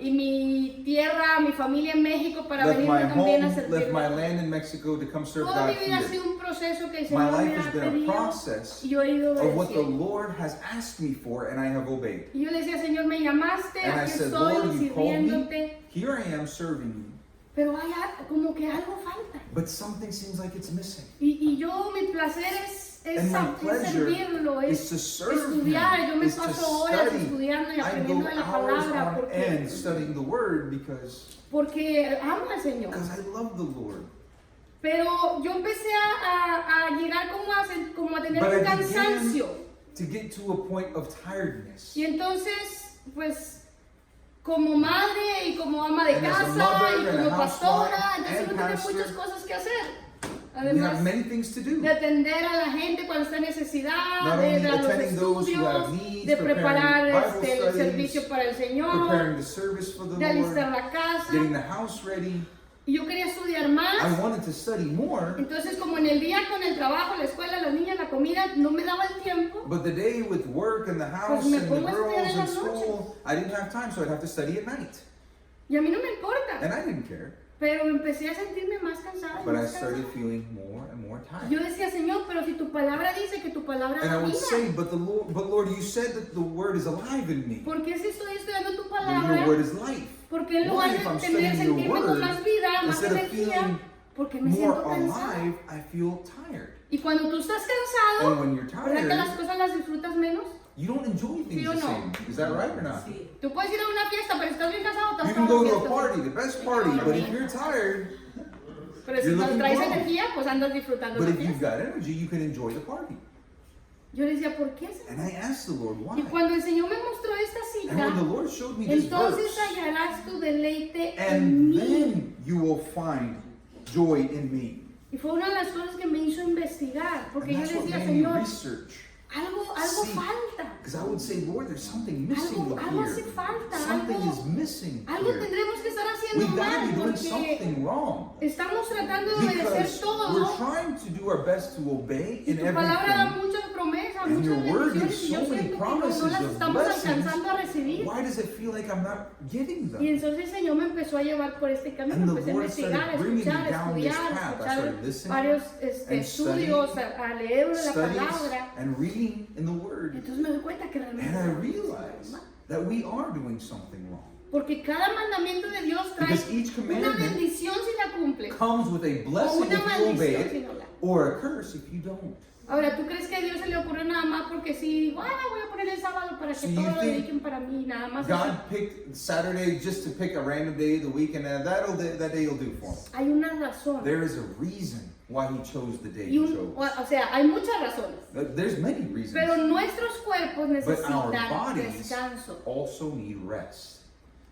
y mi tierra, mi familia en México para Left my venir también a home, servir. left my land in Mexico to come serve Toda mi God vida ha here. sido un proceso que el My Señor life me has ha been a pedido process y yo he ido of what the obedeciendo. Lord has asked me for, and I have obeyed. Y yo le decía, Señor, me llamaste, And I aquí said, estoy Lord, you called me. sirviéndote, Here I am serving you. pero hay como que algo falta. But something seems like it's missing. Y yo, mi placer es And my pleasure servirlo, is to es serve estudiar. Yo Him, me is to paso horas study. estudiando y I go aprendiendo de la hours palabra on end studying the Word because porque amo al Señor. I love the Lord. Pero yo empecé a llegar como a tener But un I cansancio. To get to a point of tiredness. Y entonces, pues, como madre y como ama de And as a casa mother y and a como pastora, housewife entonces and uno tiene pastor. muchas cosas que hacer. We Además have many things to do. de atender a la gente cuando está en necesidad, Not de only dar los attending those who have estudios, needs, de preparar preparing Bible el studies, servicio para el Señor, preparing the service for the de alistar Lord, la casa. getting the house ready. Y yo quería estudiar I más. wanted to study more, Entonces, como en el día con el trabajo, la escuela, las niñas, la comida, no me daba el tiempo. but the day with work and the house me and the pongo a estudiar girls en in las school, I didn't have time, so I'd have to study at night. Y a mí no me importa. And I didn't care. Pero empecé a sentirme más cansada. y But I más started cansada. feeling more and more tired. Yo decía, Señor, pero si tu palabra dice que tu palabra And I da would say, vida, but Lord, you said that the word is alive in me. ¿por qué si estoy estudiando tu Your palabra? word is life. ¿Por qué en Why, lugar if I'm de tener, studying your sentirme con word, más vida, más instead of energía, feeling porque me more siento cansada? alive, I feel tired. Y cuando tú estás cansado, And when you're ¿verdad que las tired, cosas las disfrutas menos? you don't enjoy things ¿Sí o the no? same. Is that right or not? Tú puedes ir a una fiesta, pero estás bien cansado, te You vas can a go una to a fiesta. party, the best party, but if you're tired, Pero si you're no looking traes wrong. energía, pues andas disfrutando but la if you've fiesta. got energy, you can enjoy the party. Yo le decía, ¿por qué? Señor? And I asked the Lord why. Y cuando el Señor me mostró esta And when the cita, Lord showed me this entonces verse, hallarás tu deleite en and mí. then you will find joy in me. Y fue una de las cosas que me hizo investigar, porque And yo that's what decía, made me Señor, research. algo See, falta. Because I would say, Lord, there's something missing Algo here. hace falta, Something algo- is missing Algo here. tendremos que estar haciendo We've got to mal, be doing porque something wrong. estamos tratando de obedecer Because todo. we're trying to do our best to obey Y in tu palabra da everything. muchas promesas, And your muchas word bendiciones, gives y yo so many siento que no promises las of estamos blessings. alcanzando a recibir. Why does it feel like I'm not getting Y them? entonces el Señor me empezó a llevar por este camino, And the empecé a Lord investigar, a started bringing escuchar, me a down this estudiar, a path. I escuchar started listening varios and estudios, studying, a leer la Studies palabra. and reading in the Word. Entonces me doy cuenta que realmente And I estamos realized haciendo mal. that we are doing something wrong. Porque cada mandamiento de Dios trae Because each una commandment bendición si la cumple, comes with a o blessing una if you obey maldición si it, no la. or a curse if you don't. Ahora, ¿tú crees que a Dios se le ocurrió nada más porque sí, digo, voy a poner el sábado para que So todo you lo think dediquen para mí, nada más eso? God picked Saturday just to pick a random day of the week, and that day will do for him. Hay una razón. There is a reason why he chose the day Y he un- chose. o sea, hay muchas razones. There's many reasons. Pero nuestros cuerpos But our necesitan bodies descanso. also need rest.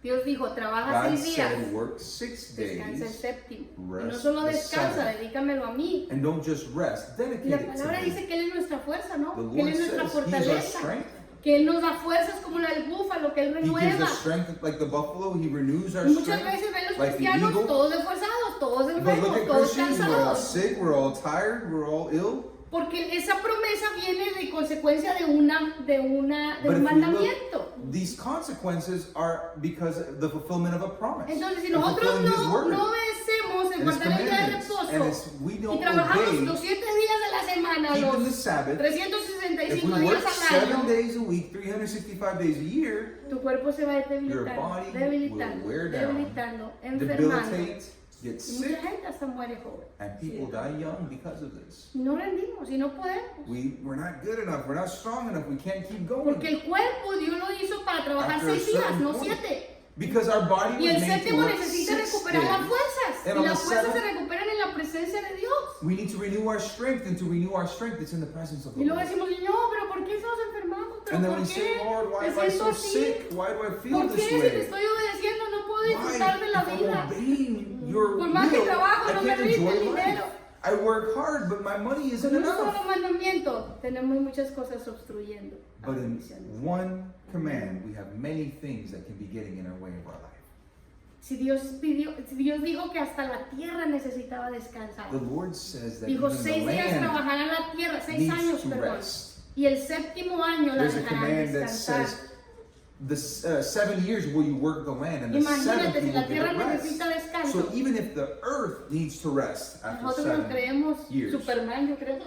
Dios dijo, trabaja God 6 días, said, work 6 descansa el days, séptimo. Y no rest solo the descansa, seventh. dedícamelo a mí. and don't just rest, Y dedicate la it to palabra him. dice que Él es nuestra fuerza, ¿no? The Que Él Lord es nuestra says He is our fortaleza. strength. Que Él nos da fuerzas como la del búfalo, que Él He gives renueva. us strength like the buffalo. He renews our Y muchas strength veces ven los like the cristianos eagle. todos esforzados, todos But look enfermos, at todos Christians, we're all cansados. sick, we're all tired, we're all ill. Porque esa promesa viene de consecuencia de un But if we look, mandamiento. these consequences are because of the fulfillment of a promise. Entonces, si and nosotros fulfilling His word. no obedecemos el And His guardar el día de commandments. And reposo we y don't trabajamos obey los 7 días de la semana, keeping the los Sabbath. If 365 we work días al 7 año, days a week, 365 days a year, tu cuerpo se va Your debilitando, body debilitando, will wear down, debilitando, enfermando. debilitate, get Y mucha sick, gente hasta muere joven. and people die young because of this. Y no rendimos, y no podemos. We're not good enough, we're not strong enough, we can't keep Porque going. el cuerpo Dios lo hizo para trabajar After a 6 días, certain no point. 7. Because our body Y was el made to séptimo work necesita 6 recuperar las days. fuerzas. And Y on las the fuerzas se seventh, recuperan en la presencia de Dios. we need to renew our strength, and to renew our strength, it's in the presence of the Y luego Lord. decimos, Señor, pero ¿por qué estamos enfermando? ¿Pero And then por we qué? say, Lord, why Me am I siento so así. sick? Why do I feel ¿Por qué this si te way? estoy obedeciendo no puedo Why, disfrutar de la if I'm vida? obeying your Por más que will, trabajo, I no me can't rinde enjoy el life. dinero. I work hard, but my money isn't Con un solo enough. mandamiento tenemos muchas cosas obstruyendo. la But in bendición. one command, we have many things that can be getting in our way of our life. Si Dios dijo que hasta la tierra necesitaba descansar. The Lord says that Dijo even the 6 días land trabajará la tierra, 6 años, needs to perdón. rest. Y el séptimo año la There's a dejarán command that descansar. says, the 7 years will you work the land, and the Imagínate, 7th si you la will tierra give it rest. necesita descanso. So even if the earth needs to rest after Nosotros nos 7 creemos years, Superman, yo creo.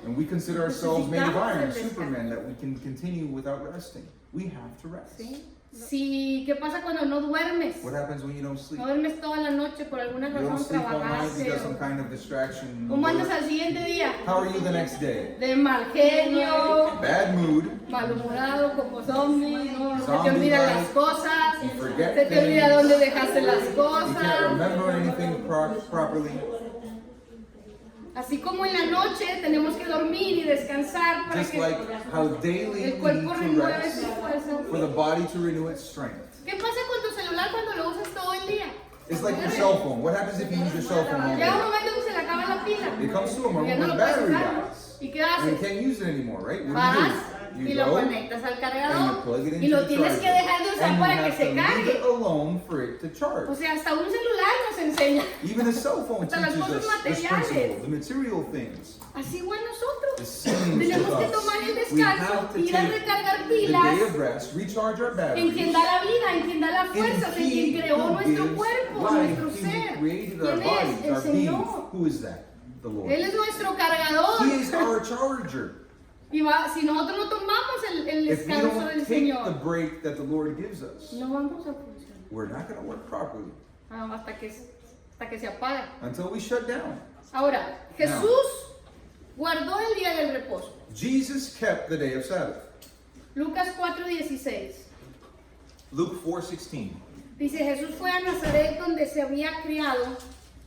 and we consider ourselves made of Necesitamos el iron, descanso. Superman, that we can continue without resting, we have to rest. ¿Sí? Sí, ¿qué pasa cuando no duermes? What happens when you don't sleep? No duermes toda la noche por alguna You don't razón, sleep all night, you got trabajaste. some kind of distraction. ¿Cómo andas al siguiente día? How are you the next day? De mal genio, Bad mood. malhumorado como zombie, ¿no? Se te Zombie olvidan like, las cosas, you forget se te olvida things. dónde dejaste las You can't cosas. remember anything properly. Así como en la noche tenemos que dormir y descansar para Just que like how daily el we cuerpo need to renueve rest sus fuerzas. for the body to renew its strength. ¿Qué pasa con tu celular cuando lo usas todo el día? It's like your cell phone. What happens if you use your cell phone all Llega un day? momento que se le acaba la la pila. It comes to a Ya moment no when lo the puedes battery usar, ¿no? dies. ¿Y qué And you haces? can't use it anymore, right? What Vas do? y You lo go conectas al and you cargador plug it y into lo the tienes que charger. dejar de usar And you para que have se to leave cargue. it alone for it to charge. O sea, hasta un celular nos enseña. Even a cell phone Hasta las teaches cosas us this materiales. principle, the material things. Así igual The nosotros. same Tenemos que with tomar el us. We descanso, have to ir a take recargar the day pilas of rest, recharge our en batteries. quien da la vida, en quien da las In fuerzas, en quien He creó who nuestro gives cuerpo, life, nuestro He who ser. created our ¿Quién es? bodies, El our being. Señor. Who is that? The Lord. Él es nuestro cargador. He is our charger. Y si nosotros no tomamos el If we descanso don't del take the Señor, break that the Lord gives us, no vamos a funcionar. we're not going to work properly Hasta que se apaga. until we shut down. Ahora, Jesús guardó el día del reposo. Jesus kept the day of Sabbath. Lucas 4:16. Luke 4:16. Dice, Jesús fue a Nazaret donde se había criado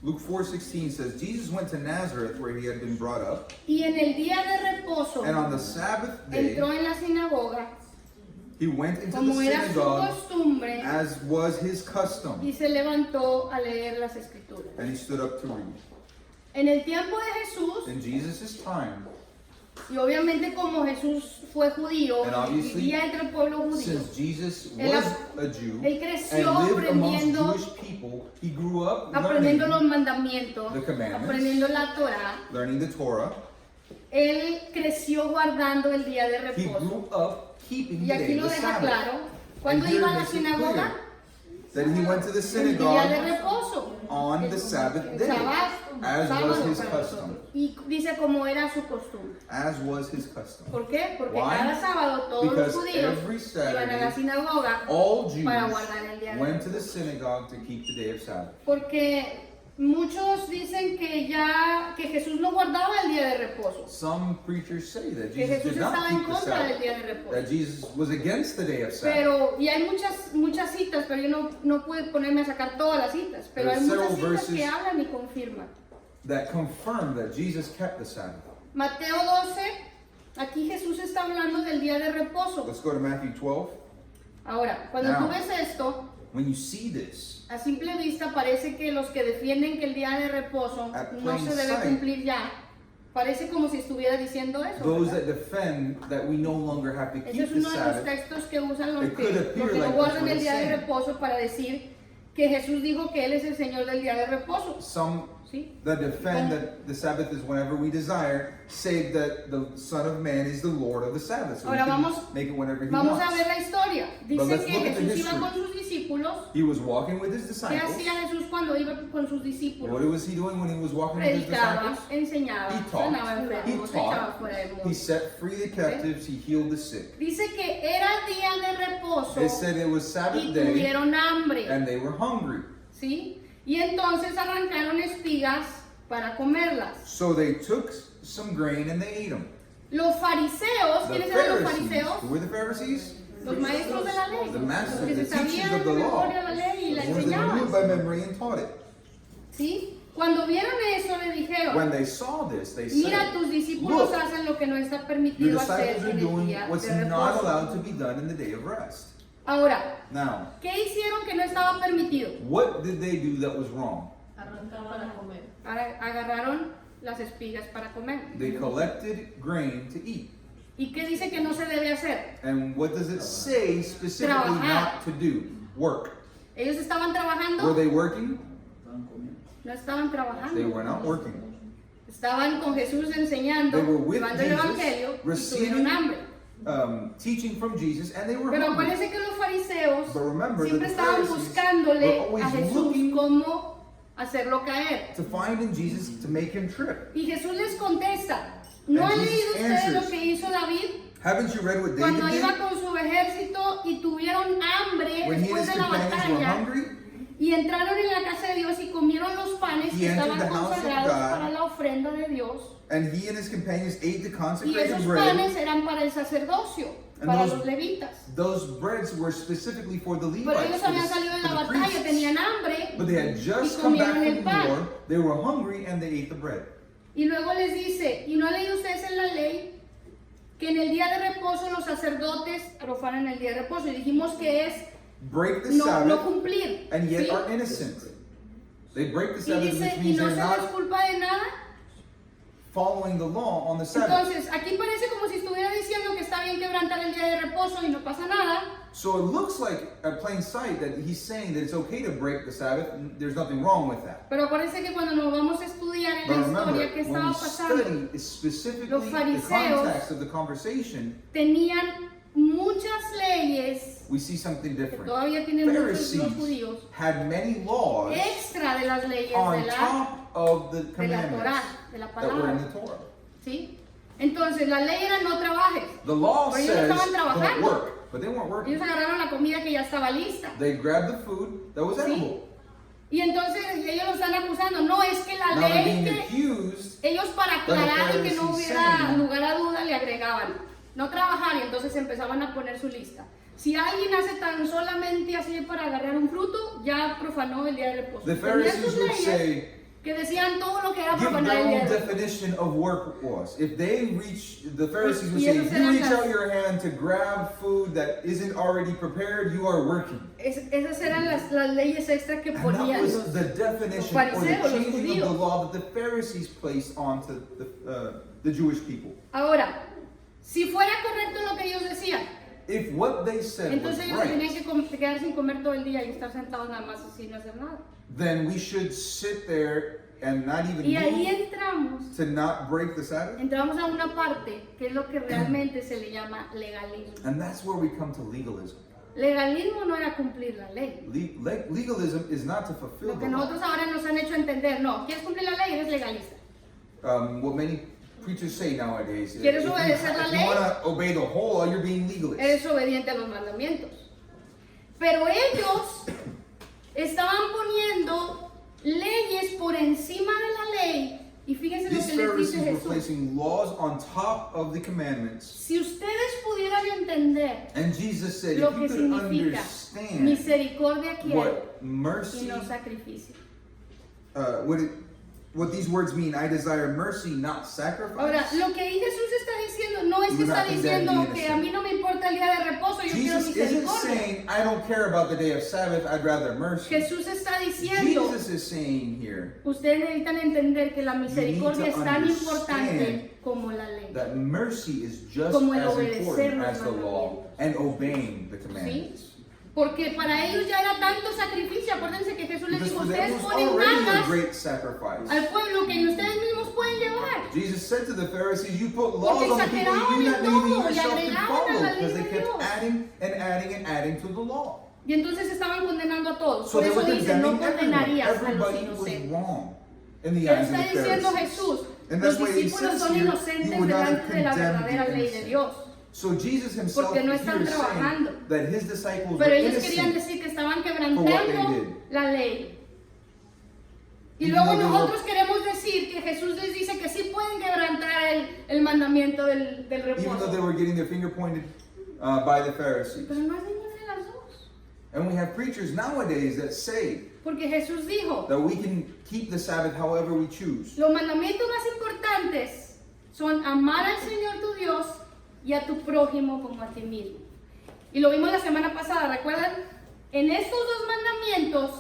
Luke 4:16 says, Jesus went to Nazareth where he had been brought up, y en el día de reposo and on the Sabbath day entró en la sinagoga he went into the como era su synagogue costumbre as was his custom, y se levantó a leer las escrituras. and he stood up to read. En el tiempo de Jesús, In Jesus' time, y obviamente como Jesús fue judío, And obviously, vivía entre el pueblo judío, since Jesus Él was ap- a Jew él creció and lived amongst aprendiendo- Jewish people, he grew up aprendiendo los learning, mandamientos, the commandments. aprendiendo la Torah. learning the Torah. Él creció guardando el día de He reposo. grew up keeping Y the aquí day lo of the deja Sabbath. claro. ¿Cuándo And here iba a la makes it sinagoga? clear that he went to the El día de synagogue reposo. on the Sabbath El day, sábado, as was sábado his para custom. nosotros. Y dice como era su costumbre. As was his custom. ¿Por qué? Porque Why? cada sábado todos Because los judíos every iban a la Saturday, sinagoga All Jews para guardar el día de went to reposo. the synagogue to keep the day of Sabbath. Porque muchos dicen que Jesús no guardaba el día de reposo. Some preachers say that Que Jesus Jesús did not estaba en keep the contra del Sabbath, día de reposo. that Jesus was against the day of Sabbath. Pero, y hay muchas citas, pero yo no pude ponerme a sacar todas las citas, pero There hay are muchas several citas que verses- hablan y confirman. That confirmed that Jesus kept the Sabbath. Mateo 12, aquí Jesús está hablando del día de reposo. Let's go to Matthew 12. Ahora, cuando Now. tú ves esto, When you see this, a simple vista parece que los que defienden que el día de reposo At no plain se debe sight. cumplir ya, parece como si estuviera diciendo eso. those ¿verdad? that defend that we no longer have to Ese keep es the uno de los Sabbath, textos que usan los It que, could appear los que no like guardan that's what el it's día de saying. reposo para decir que Jesús dijo que Él es el Señor del día de reposo. some ¿Sí? that defend that the Sabbath is whenever we desire say that the Son of Man is the Lord of the Sabbath. So Ahora he can vamos- make it whenever he Vamos a wants. ver la historia. Dice let's que look at the Jesús iba history. con sus discípulos. He was walking with his ¿Qué disciples. hacía Jesús cuando iba con sus What discípulos? was he doing when he was walking with his Predicaba, disciples? enseñaba, He sanaba taught. He enfermos, echaba fuera taught. He demonios. set free the captives. He healed the sick. Dice que era día de reposo They said it was y Sabbath day tuvieron hambre, and they were hungry. ¿sí? Y entonces arrancaron espigas para comerlas. So they took some grain and they ate them. Los fariseos, The ¿quiénes eran los Pharisees. fariseos? Who were the Pharisees? Los maestros de la ley, The masters, los que the se teachers sabían of de the law. memoria la ley y la The ones that knew enseñaban, by memory and taught it. ¿sí? Cuando vieron eso le dijeron, When they saw this, they mira, said, tus discípulos "Look, hacen lo que no está your permitido disciples hacer are en el doing día what's de not reposo. allowed to be done in the day of rest." Ahora, Now, ¿qué hicieron que no estaba permitido? what did they do that was wrong? Ahora, agarraron las espigas para comer. They collected grain to eat. ¿Y qué dice que no se debe hacer? And what does it say specifically Trabajar. not to do? Work. Ellos estaban trabajando, Were they working? no estaban trabajando. They were not working. Estaban con Jesús enseñando, They were with llevando el Jesus, evangelio y receiving tuvieron hambre. Teaching from Jesus, and they were Pero hungry. acuérdense que los fariseos But remember that siempre the estaban Pharisees buscándole were always a Jesús looking cómo hacerlo caer. to find in Jesus to make him trip. Y Jesús les contesta, ¿no And han Jesus leído ustedes answers, lo que hizo David? Haven't you read what Cuando David iba did con su ejército y tuvieron hambre when he and después his de la companions were batalla hungry? y entraron en la casa de Dios y comieron los panes He que entered estaban the house of consagrados God. para la ofrenda de Dios. And he and his companions ate the Y consecrated esos bread. panes eran para el sacerdocio, And para those- los levitas. Those breads were specifically for the Pero Levites, ellos for habían the, salido de for la the batalla, priests. tenían hambre. But they had just Y come back comieron from el the pan. war. They were hungry and they ate the bread. Y luego les dice, ¿y no han leído ustedes en la ley que en el día de reposo los sacerdotes profanan el día de reposo? Y dijimos que es Break the no Sabbath cumplir. and yet ¿sí? are innocent. They break the Y Sabbath, dice, which ¿y means no they're se les not culpa de nada? following the law on the Sabbath. Entonces, aquí parece como si estuviera diciendo que está bien quebrantar el día de reposo y no pasa nada. So it looks like at plain sight that he's saying that it's okay to break the Sabbath. There's nothing wrong with that. Pero acuérdense que cuando nos vamos a estudiar en But la remember, historia que when estaba we pasando, study specifically los the fariseos context of the conversation, tenían muchas leyes we see something que different. todavía tienen muchos los Pharisees judíos had many laws extra de las leyes on top of the de la Torah, commandments de la that were in the palabra, Torah. ¿sí? Entonces, la ley era no trabajes. The law Pero ellos says estaban don't trabajando. work, but they weren't working. Ellos agarraron la comida que ya estaba lista. They grabbed the food that was Sí. edible. Y entonces ellos lo están acusando. No, es que la Now they're ley being que accused. ellos para aclarar y que no Pharisees hubiera saying- lugar a duda le agregaban no trabajar y entonces empezaban a poner su lista. Si alguien hace tan solamente así para agarrar un fruto, ya profanó el día de reposo. The Tenían Pharisees sus would leyes say, que decían todo lo que era give profanar their el día own de reposo. definition of work was. If they reach, the Pharisees would Y say, esas if you eran reach las- out your hand to grab food that isn't already prepared, you are working. Esas eran las leyes extra que And that ponían was los- the definition los or the fariseos, los changing of the judíos. law that the Pharisees placed onto the Jewish people. Ahora, si fuera correcto lo que ellos decían, If what they said was entonces ellos tenían right, que quedar sin comer todo el día y estar sentados nada más así, no hacer nada. then we should sit there and not even Y ahí move entramos to not break the Sabbath. a una parte que es lo que realmente se le llama legalismo. And that's where we come to legalism. Legalismo no era cumplir la ley. Legalism is not to fulfill Lo que the law. nosotros ahora nos han hecho entender, no, quieres cumplir la ley, eres legalista. What many preachers say nowadays, if ¿Quieres you obedecer la ley? want to obey the whole law, you're being legalist. Eres obediente a los mandamientos. Pero ellos estaban poniendo leyes por encima de la ley. Y fíjense lo These que les dice Pharisees were Jesús. placing laws on top of the commandments. Si ustedes pudieran entender And Jesus said, lo if que you could significa understand misericordia quiero what y mercy, no sacrificio. what these words mean, I desire mercy, not sacrifice. Ahora, lo que ahí Jesús está diciendo no es que está diciendo que a mí no me importa el día de reposo, yo quiero Jesus isn't misericordia. saying, I don't care about the day of Sabbath, I'd rather mercy. Jesús está diciendo, Jesus is saying here ustedes necesitan entender que la misericordia es tan understand importante como la ley. that mercy is just Como el as obedecer important los as the law and obeying the commandments. Porque para ellos ya era tanto sacrificio. Acuérdense que Jesús les Because dijo, for them ustedes it was ponen already a cargas great sacrifice. al pueblo que ustedes mismos pueden llevar. Jesus said to the Pharisees, you put laws Porque on the people exageraban you en not even todo y yourself can agregaban a follow la because ley they de kept Dios. adding and adding and adding to the law. Y entonces estaban condenando a todos. So Por they eso were dice, no condemning everyone. condenarías a los Everybody was inocentes. wrong in the ¿Qué eyes of está the diciendo Pharisees. Jesús? And Los that's why he discípulos says son here, inocentes you would not have delante de la condemned verdadera the ley de innocent. Dios. So Jesus himself Porque no here están is saying trabajando. that his disciples Pero were ellos querían innocent. decir que estaban for what they quebrantando did. la ley. Y Even luego though they were- nosotros queremos decir que Jesús les dice que sí pueden quebrantar el mandamiento del Even though they reposo. were getting their finger pointed by the Pharisees. Pero no es ninguna de las dos. And we have preachers nowadays that say Porque Jesús dijo, that we can keep the Sabbath however we choose. los mandamientos más importantes son amar al Señor tu Dios y a tu prójimo como a ti mismo. Y lo vimos la semana pasada, ¿recuerdan? En estos dos mandamientos,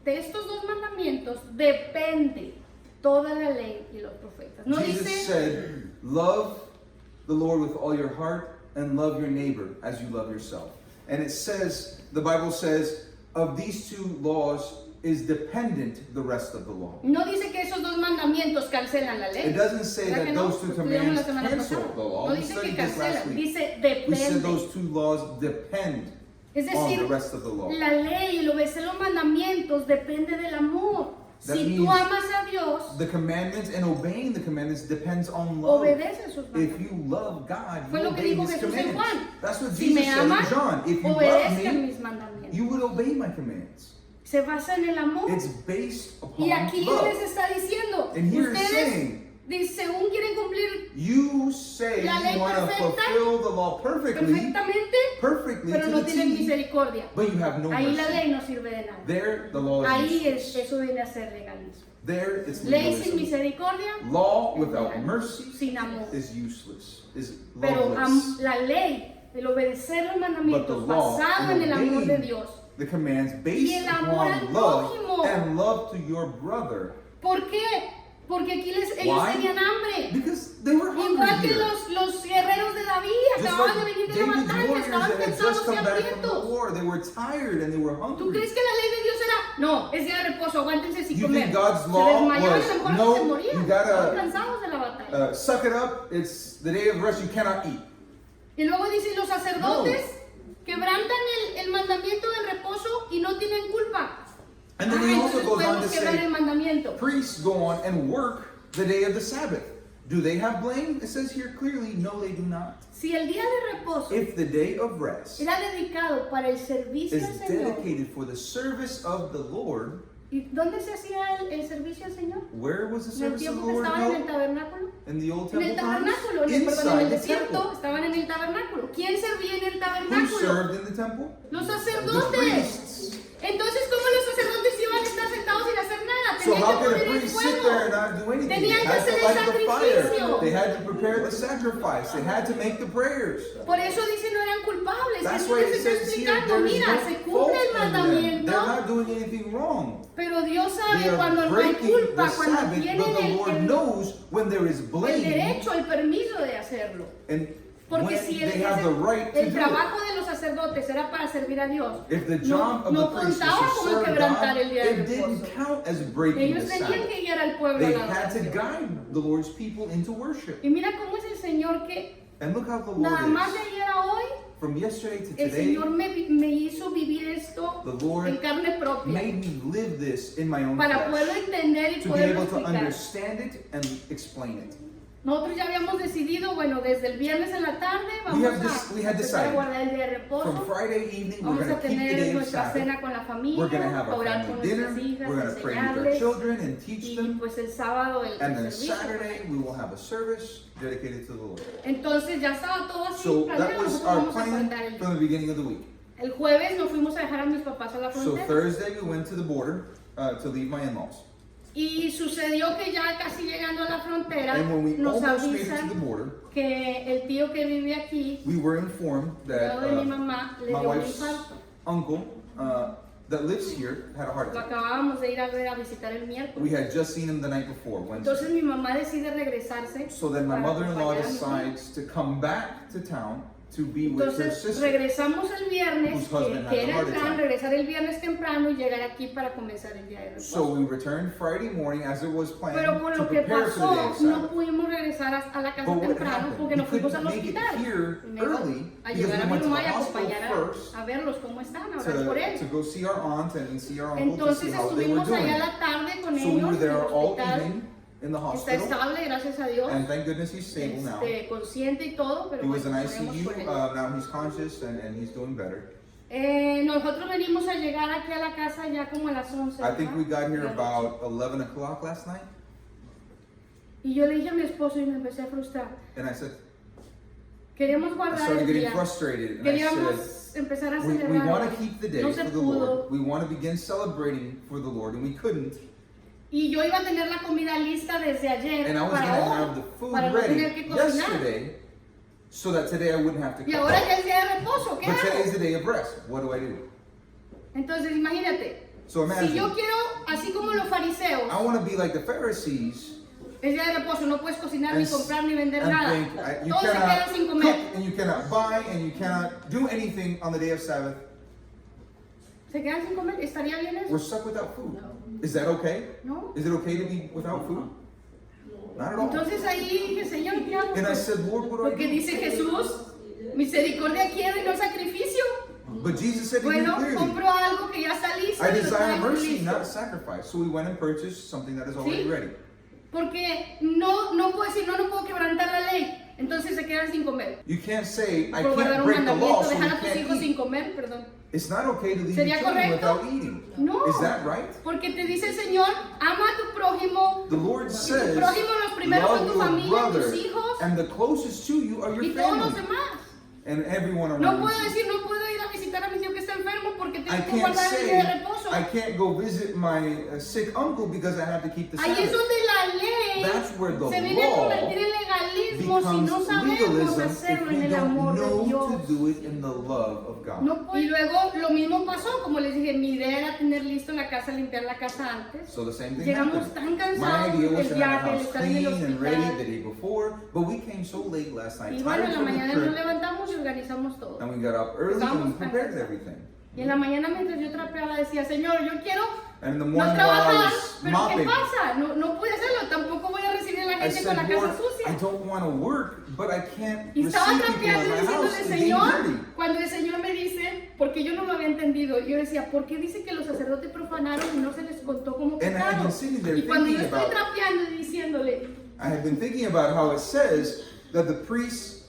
de estos dos mandamientos, depende toda la ley y los profetas. No Jesus dice, said, love the Lord with all your heart and love your neighbor as you love yourself. And it says, the Bible says, of these two laws is dependent the rest of the law. no dice que esos dos mandamientos cancelan la ley. It doesn't say ¿Verdad that que no? those two Lo estudiamos commands la semana cancel pasada. the law. No We dice que studied this last cancelan, week. dice We said depende. those two laws depend Es on the decir, rest of the law. la ley, el obedecer los mandamientos depende del amor. That Si tú means amas a Dios, The commandments and obeying the commandments depends on love. obedece sus If mandamientos. you love God, Fue you lo que obey dijo His Jesús en commandments. Juan. That's what Si Jesus me said aman, in John. If you love obedezcan me, mis mandamientos. you would obey my commands. Se basa en el amor. It's based upon Y aquí love. les está diciendo, And here it's ustedes, saying, según quieren cumplir You say La ley you want to perfecta, fulfill the law perfectly perfectamente, pero to no the tienen T, misericordia. but you have no Ahí la mercy. ley no sirve de nada. There, the law is Ahí useless. eso viene a ser legalismo. There, it's Ley sin legalism. misericordia, Law es without legal. mercy Sin amor. is useless, is Pero loveless. la ley, el obedecer los But the mandamientos law basado en and el amor de obeying Dios. the commands Y based el amor al upon love prójimo. and love to your brother. ¿Por qué? Porque aquí ellos Why? tenían hambre. Because they were hungry Igual que here. los guerreros de David, Just acababan de like venir de la David's batalla, warriors estaban that had cansados just y come back from the hambrientos. war, they were tired and they were ¿Tú hungry. crees que la ley de Dios era? No, es día de reposo, aguántense sin You comer. think God's Se law desmayaban was, y a lo mejor no, se morían. you gotta, Estaban cansados de la batalla. Suck it up, it's the day of rest, you cannot eat. Y luego dice, los sacerdotes quebrantan el mandamiento del reposo y no tienen culpa. And then he also Entonces goes on to podemos quebrar el say, mandamiento. priests go on and work the day of the Sabbath. Do they have blame? It says here clearly, no, they do not. Si el día de reposo If the day of rest era dedicado para el servicio is al Señor, dedicated for the service of the Lord, ¿y dónde se hacía el servicio al Señor? where was the En el service of the tiempo que Lord estaban en el held? tabernáculo. In the Old En el Temple times? tabernáculo, perdón, en el Inside the desierto, temple. estaban en el tabernáculo. ¿Quién servía en el Who tabernáculo? served in the temple? Los The sacerdotes. priests. Entonces, ¿cómo los sacerdotes iban a estar sentados sin hacer nada? So Tenían how que could a poner el priest sit there and fuego. not do anything? They Tenían que had hacer to el light the fire. sacrificio. They had to prepare the sacrifice. They had to make the prayers. Por eso dice no eran culpables. That's Jesús why les it está says here explicando, there is mira, se no cumple fault el in them. mandamiento, They're not doing anything wrong. pero Dios They sabe are cuando no hay breaking culpa, the cuando Sabbath, tienen but the Lord knows when there is el blame derecho, el permiso de hacerlo. and Porque when si they have the right to el do it. trabajo de los sacerdotes era para servir a Dios, If the no, job of no the priest contaba was to como serve quebrantar God, el día de it didn't reposo. count as breaking the Ellos tenían Sabbath. que guiar al pueblo a They la had to adoración. guide the Lord's people into worship. Y mira cómo es el Señor que And look how the nada más de Lord is. ayer a hoy, From yesterday to el today, Señor me hizo vivir esto the Lord en carne propia made me live this in my own para poderlo flesh. entender y To be poderlo able to explicar. understand it and explain it. Nosotros ya habíamos decidido, bueno, desde el viernes en la tarde We vamos had a empezar a decided guardar el día de From reposo. Friday evening, we're Vamos going a to keep the tener day of nuestra Sabbath. cena con la familia, We're going to have our orar con family dinner. nuestras hijas, We're going to pray with our enseñarles. children and teach Y them. pues el sábado el And then servicio. Saturday, we will have a service dedicated to the Lord. Entonces ya estaba todo así So planeado, that was nosotros our vamos a plan enfrentar el día. from the beginning of the week. El jueves nos fuimos a dejar a mis papás a la So frontera. Thursday, we went to the border to leave my in-laws. Y sucedió que ya casi llegando a la frontera And when we nos almost made it to the avisan border, que el tío que vive aquí, we were informed al that lado de mi mamá, le my dio un wife's infarto. uncle that lives here had a heart Lo attack. acabábamos de ir a ver a visitar el We miércoles. had just seen him the night before, Entonces Wednesday. mi mamá decide regresarse. So then my para mother-in-law acompañar a mi tío. decides to come back to town to be with her Entonces sister. regresamos el viernes, Whose husband que had era a el heart plan, attack. regresar el viernes temprano y llegar aquí para comenzar el día de So reposo. we returned Friday morning as it was planned Pero con to lo que prepare for the day pasó, of no Sabbath. pudimos regresar a la casa But what temprano happened? porque We nos fuimos couldn't al make it hospital. here Primero, early a because llevar we a mi went to mamá the y hospital acompañar first a verlos cómo están, a orar por to él. go see our aunt and see our uncle to see Entonces how they were estuvimos allá doing. la tarde con So we ellos were en there el all hospital. evening in the Está hospital, estable, gracias a Dios. and thank goodness he's stable now. Consciente y todo, pero He was in bueno, oremos ICU, por él. now he's conscious and he's doing better. Nosotros venimos a llegar aquí a la casa ya como a las 11. I think ¿verdad? we got here De la noche. about 11 o'clock last night, Y yo le dije a mi esposo y me empecé a frustrar. and I said, Queríamos I guardar started el getting día. frustrated, and I said, Queríamos empezar a we celebrar. want to keep the day No for se the pudo. Lord. We want to begin celebrating for the Lord, and we couldn't. Y yo iba a tener la comida lista desde ayer And I was going to para have the hoy, food para no tener que ready cocinar. yesterday, so that today I wouldn't have to Y cook. ahora ya es día de reposo, ¿qué But hago? today's the day of rest. What do I do? Entonces imagínate, So si imagine, yo quiero, así como los fariseos, I want to be like the Pharisees es día de reposo, no puedes cocinar, ni and, comprar, ni vender and nada. think you Todos se quedan sin cannot comer. cook and you cannot buy and you cannot do anything on the day of Sabbath. ¿Se quedan sin comer? ¿Estaría bien eso? We're stuck without food. Is that okay? No. Is it okay to be without food? Not at all. Entonces ahí dije, Señor, ¿qué hago? And I said, Lord, what do I Porque do? dice Jesús, misericordia quiero y no sacrificio. But Jesus said to me Bueno, clearly, compro algo que ya está listo I y lo desire traigo mercy, listo. not sacrifice. So we went and purchased something that is already ¿Sí? ready. Porque no puedo decir, no puedo quebrantar la ley. Entonces se quedan sin comer. You can't say, I Por guardar can't un break the law, mandamiento, so we dejar a tus can't hijos sin eat. comer, perdón. It's not okay to leave your ¿Sería children correcto? without eating. No. Is that right? Porque te dice el Señor, ama a tu prójimo. The Lord says, prójimo, los primeros son love tu your familia, brother, tus hijos, and the closest to you are your Y todos los family, demás. and everyone No around puedo you. decir, no puedo ir a visitar a mi tío que está enfermo porque I tengo que can't guardar el say, día de reposo. I can't go visit my sick uncle because I have to keep the Ahí es Sabbath. donde la ley That's where the se viene a law convertir en legalismo si becomes no sabemos legalism if hacerlo en we el don't amor de know Dios. to do it in the love of God. No puede- Y luego lo mismo pasó, como les dije, mi idea era tener listo la casa, limpiar la casa antes. So the same thing Llegamos happened. tan My cansados idea was del to have viaje, the de house estar en el clean and ready the hospital. day before, but we came so late last night, Y bueno, tired en la from the mañana nos trip, levantamos y organizamos todo. and we got up early Estábamos and prepared cansados. everything. Y en la mañana mientras yo trapeaba decía, Señor, yo quiero And in the no morning while I trabajar, was pero ¿qué mopping, pasa? No pude hacerlo, tampoco voy a recibir a la I gente con la said, Lord, casa I sucia. don't want to work, but I can't Y estaba receive people trapeando y in my diciéndole, house. It's getting Señor, dirty. cuando el Señor me dice, porque yo no lo había entendido, yo decía, ¿por qué dice que los sacerdotes profanaron y no se les contó como And I had pecado? been sitting there Y cuando yo thinking estoy about, trapeando y diciéndole, I had been thinking about how it says that the priests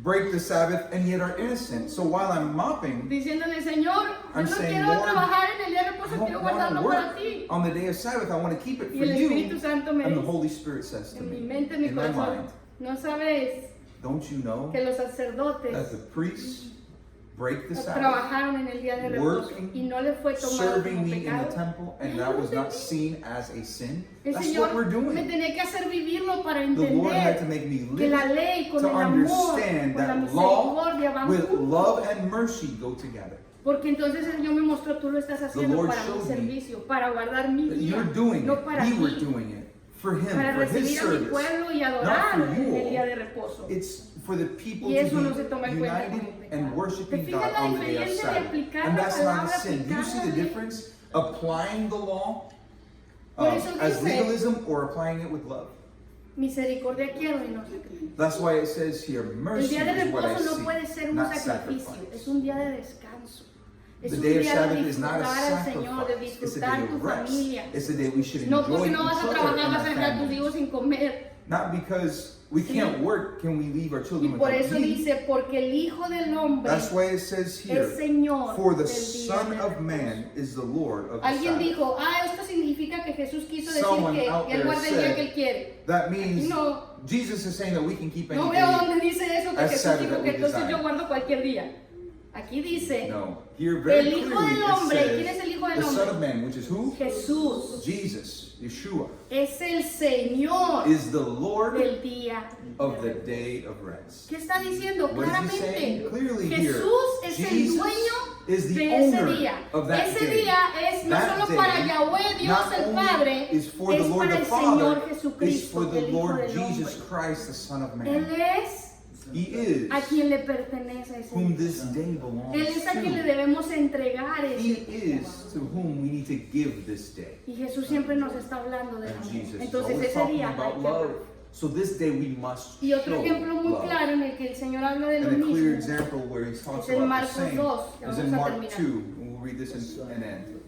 break the Sabbath and yet are innocent. So while I'm mopping, diciéndole, Señor, yo I'm no saying, quiero Lord, trabajar en el día de I reposo, don't quiero want guardarlo to para work ti. on the day of Sabbath. I want to keep it Y for el Espíritu you. Santo me And the dice, Holy Spirit says to en mi me, mente, en mi in my corazón, mind, no sabes don't you know que los that sacerdotes the priests break the Sabbath, trabajaron en el día de reposo working, y no le fue tomado serving como me in the pecado? temple, and that was not seen as a sin? El That's Señor what we're me doing. tenía que hacer vivirlo para The Lord had to entender make me que la live ley con to el amor, understand con la that law misericordia van with juntos. love and mercy go together. Porque entonces el Señor me mostró, tú lo estás haciendo Lord para mi showed me servicio, para guardar mi That día, you're doing no it, para we were ti, doing it for Him, para for His recibir a mi service. pueblo y Not adorar for you en el día all. de reposo. It's for the people Y to eso no se be toma en cuenta como united pecado. and ¿Te worshiping fijas God la on the day of diferencia de Sabbath. aplicar And la that's not a palabra, sin. Do you see aplicar the la ley? difference? Applying the law Por eso as dice- legalism or applying it with love. Misericordia quiero y no sacrificio. That's why it says here, El mercy día de is what I reposo no see, puede ser un not sacrificio, sacrifice. es un día de descanso. Es The un day of día de Sabbath is not a disfrutar al Señor, de sacrifice. It's a disfrutar day tu of rest. familia. It's a day we should No enjoy porque each no vas a other trabajar, and vas a our dejar a tus families. hijos sin comer. Not because we Sí. can't work, can we leave our Y children por without eso eating. dice, porque el Hijo del Hombre That's why it says here, es Señor for the del día Son de of reposo. Man is the Lord of the Alguien Sabbath. dijo, esto significa que Jesús quiso decir Someone que out Él there guarda el día said, que Él quiere. That means No. Jesus is saying that we can keep any No veo day. dónde dice eso, que as Jesús Sabbath dijo that que we entonces desire. yo guardo cualquier día. Aquí dice, No. Here very el Hijo clearly del it Hombre, says, ¿quién es el Hijo del the Son Hombre? of Man, which is who? Jesús Jesus, Yeshua, es el Señor is the Lord del día. of the day of rest. ¿Qué está diciendo? What is he saying? Claramente, Clearly here, Jesús es el Jesus dueño is the de ese owner día. of that Ese day. día es no That solo day para Yahweh, Dios not el only Padre, is for the es Lord para the el Señor Father, is Jesucristo, for the el Hijo Lord del Jesus Hombre. Christ, the Son of Él Man. es He is a quien le pertenece ese whom día. this day belongs Él es a quien le to. debemos entregar ese He día. is to whom we need to give this day. Y Jesús siempre nos está hablando de And amor. Jesus is Entonces always ese talking día hay about que love. amar. So this day we must Y otro show ejemplo muy love. claro en el que el Señor habla de lo And a clear mismo example where he talks es en about the Marcos same 2. Ya is vamos in a Mark terminar. 2. And we'll read this and end.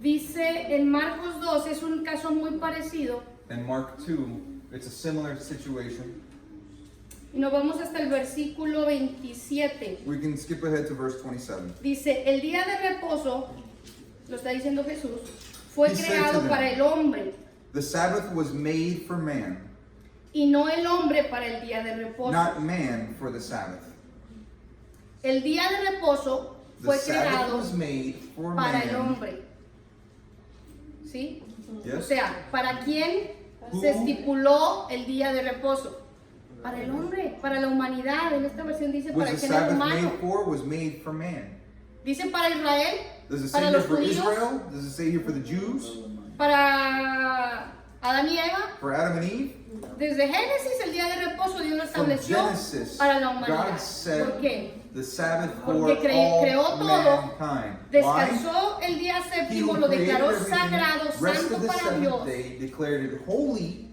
Dice en Marcos 2, es un caso muy parecido, In Mark 2, it's a similar situation. y nos vamos hasta el versículo 27. We can skip ahead to verse 27. Dice, el día de reposo, lo está diciendo Jesús, fue He said to creado them, para el hombre, The Sabbath was made for man, y no el hombre para el día de reposo. not man for the Sabbath. El día de reposo The fue Sabbath creado was made for para el man. hombre. ¿Sí? O Yes? sea, ¿para quién Who? se estipuló el día de reposo? Para el hombre, para la humanidad. En esta versión dice Was para el the género Sabbath humano. made for? Was made for man. Dice para Israel, Does it say para here los for judíos, Israel? Does it say here for the Jews? para Adán y Eva. For Adam and Eve? Desde Génesis, el día de reposo Dios lo From estableció Genesis, para la humanidad. God set ¿Por qué? the Sabbath for Porque creó all todo, mankind. Why? Descansó el día He séptimo, who lo created declaró everything, sagrado, rested santo the para seventh Dios, day, declared it holy,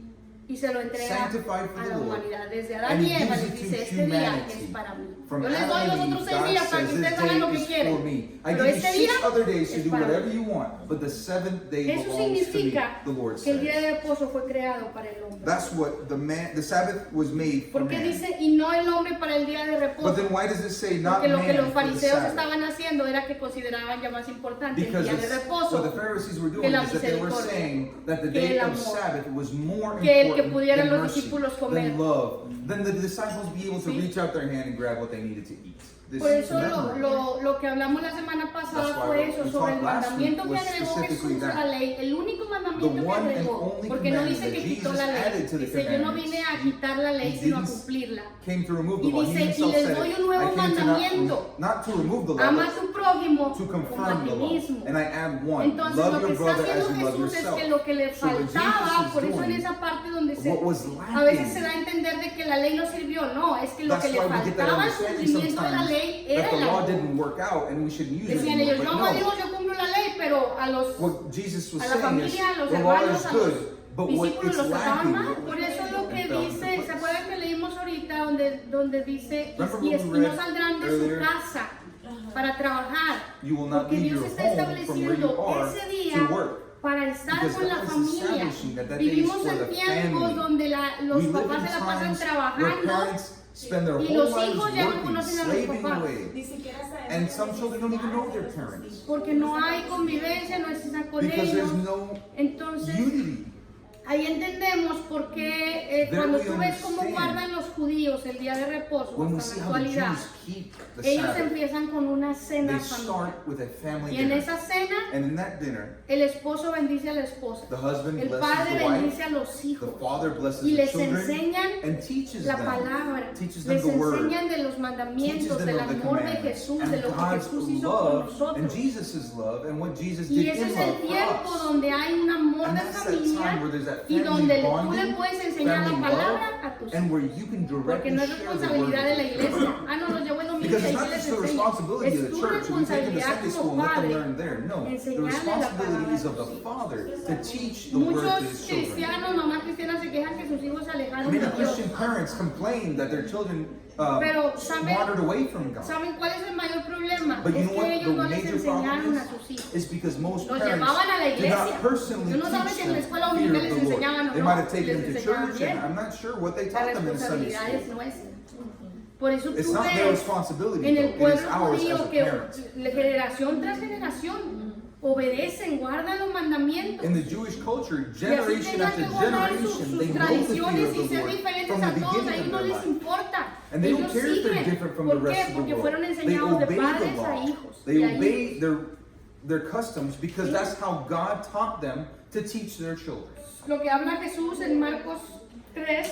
y se lo entrega sanctified for a the la Lord. humanidad. Desde Adán And y he Eva gives les it to dice, este día humanity. es para mí. From Yo les doy Adam los and otros Eve, 6 God días para says, que ustedes this hagan lo day que is quieren. for me. I Pero give you este 6 día other days to es do para whatever mí. you want, but the seventh day Eso belongs to me, significa the Lord que el día says. de reposo fue creado para el hombre. That's what the Sabbath was made for Porque man. dice, y no el hombre para el día de But reposo. then why does it say not Porque lo que man los for the fariseos Sabbath? estaban haciendo era que consideraban ya más importante el Because día de what the reposo Pharisees were que doing la is that they were misericordia, saying that the que day el of amor, Sabbath was more que el que important pudieran than los mercy, discípulos comer. than love, than the disciples be able to Sí. reach out their hand and grab what they needed to eat. this Por eso memory. lo que hablamos la semana pasada That's why fue what eso, we sobre el talked last mandamiento week que was agregó specifically Jesús a la that. ley, el único mandamiento The que one and agregó, only porque no commandment dice que that quitó Jesus la added ley, to the dice yo no commandments. vine a quitar la ley, He sino a didn't cumplirla. came to remove the Y law. He dice, y himself les said doy it. un nuevo I came to mandamiento. not to remove the law, Ama a but tu prójimo to como a confirm ti the law. mismo. And I add one. Entonces Love lo que your está brother as haciendo you love Jesús es yourself. que lo que le So what Jesus faltaba, is por eso en doing, esa parte donde what was a veces se lacking, da a entender de que la ley no sirvió, no, es que lo that's que le why we get that faltaba al understanding cumplimiento de la sometimes ley that era the el law amor. didn't work out and we shouldn't use it Decían anymore. ellos, But no, no, Dios, yo cumplo la ley, pero a los what Jesus was a la saying is familia, a los the law hermanos, is a los good, but what discípulos it's los trataban lacking, mal. Por eso lo que and fell into dice, place. ¿se acuerdan que leímos ahorita donde dice, Remember y what we no read saldrán de earlier? su casa para trabajar? You will not Porque leave Dios your está home from where you estableciendo are ese día to work. para estar Because con la God is familia. establishing that day is Vivimos for en the tiempos family. donde los We live papás in se la pasan times where trabajando parents spend their y whole los lives hijos ya no working, conocen a los slaving papás. away. Ni siquiera sabemos And some children don't even know their parents porque no hay convivencia, no están con because ellos. there's no Entonces, unity. ahí entendemos por qué There cuando we tú ves cómo understand. guardan los judíos el día de reposo When we hasta see la how the actualidad, Jews keep the ellos Sabbath, empiezan con una cena they familiar. start with a family Y en dinner. esa cena, And in that dinner, el esposo bendice a la esposa, the husband el blesses padre the wife, bendice a los the hijos father blesses y the les children, enseñan and teaches la them, palabra, teaches them les the word, enseñan de los teaches mandamientos, them del of the amor de commandments, Jesús, and de lo que God's Jesús hizo por love, and nosotros. Jesus' love, and what Jesus Y did ese in es love el for tiempo us. donde hay un amor And de that's that time familia where there's that y donde family tú le bonding, puedes enseñar la family palabra love, a tus and hijos. where you can Porque directly no es share the responsabilidad de la word. iglesia. Ah, no, los llevo el domingo y Because ahí it's not les just the enseño. responsibility Es of the tu church, if we take them to responsabilidad Sunday school como and let them padre learn there. No, the enseñarle la palabra responsibility is a of the tus hijos. father to teach the word to Muchos his children. cristianos, mamás cristianas se quejan que sus hijos se alejaron Many de Dios. Christian parents complain that their children Pero, ¿saben? wandered away from God. ¿Saben cuál es el mayor problema? But you Es know que what ellos the no les major enseñaron problem a sus hijos. is because most Los parents llevaban a la did iglesia. not personally Yo no sabe teach si en la them escuela fear dominical of les the Lord. enseñaban o They no, might have taken les them to enseñaban church, bien. and I'm not sure what they La taught them in Sunday responsabilidad es school. nuestra. Por eso It's tú not their ves responsibility, en though. el It is pueblo ours as judío a que parent. generación tras generación obedecen, guardan los mandamientos. In the Jewish culture, Y así generation tengan after que guardar generation, they sus know the fear tradiciones of y the ser Lord diferentes from a the todos, a beginning ellos of no their les life. importa. And they don't Ellos care if they're siguen. different from the ¿Por qué? rest of the Porque fueron world. They enseñados de obey padres the a law. hijos. They Y ahí- obey their customs because that's how God taught them to teach their children. Lo que habla Jesús en Marcos 3,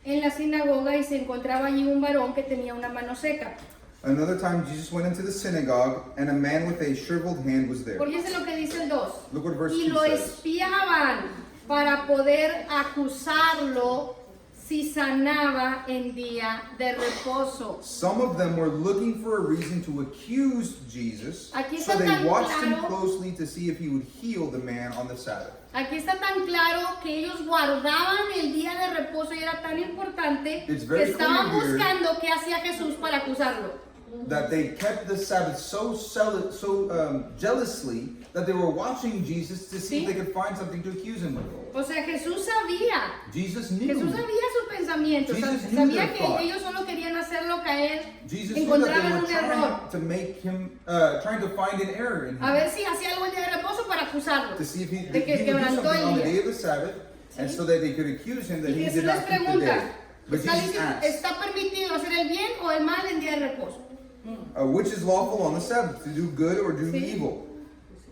en la sinagoga, y se encontraba allí un varón que tenía una mano seca. Another time, Jesus went into the synagogue, and a man with a shriveled hand was there. Fíjense lo que dice el 2. Look what verse Y 2 lo says. espiaban para poder acusarlo si sanaba en día de reposo. Some of them were looking for a reason to accuse Jesus, Aquí so está they tan watched him claro. closely to see if he would heal the man on the Sabbath. Aquí está tan claro que ellos guardaban el día de reposo y era tan importante It's que very estaban clear here. buscando qué hacía Jesús para acusarlo. That they kept the Sabbath so jealously that they were watching Jesus to see Sí. if they could find something to accuse him with. O sea, Jesús sabía. Jesus knew. Jesús sabía sus pensamientos, Jesus knew sabía their que thoughts. ellos solo querían hacerlo caer, Jesus knew that they encontraban were un error, trying to make him, trying to find an error in a him. ver si hacía algo el día de reposo para acusarlo. To see if he, de que he would do quebrantó something el on the día. day of the Sabbath, and Sí. so that they could accuse him that Y he Jesús did les not keep the pregunta, day. But ¿está, Jesus asked, ¿está permitido hacer el bien o el mal en día de reposo? which is lawful on the Sabbath, to do good or do Sí. evil,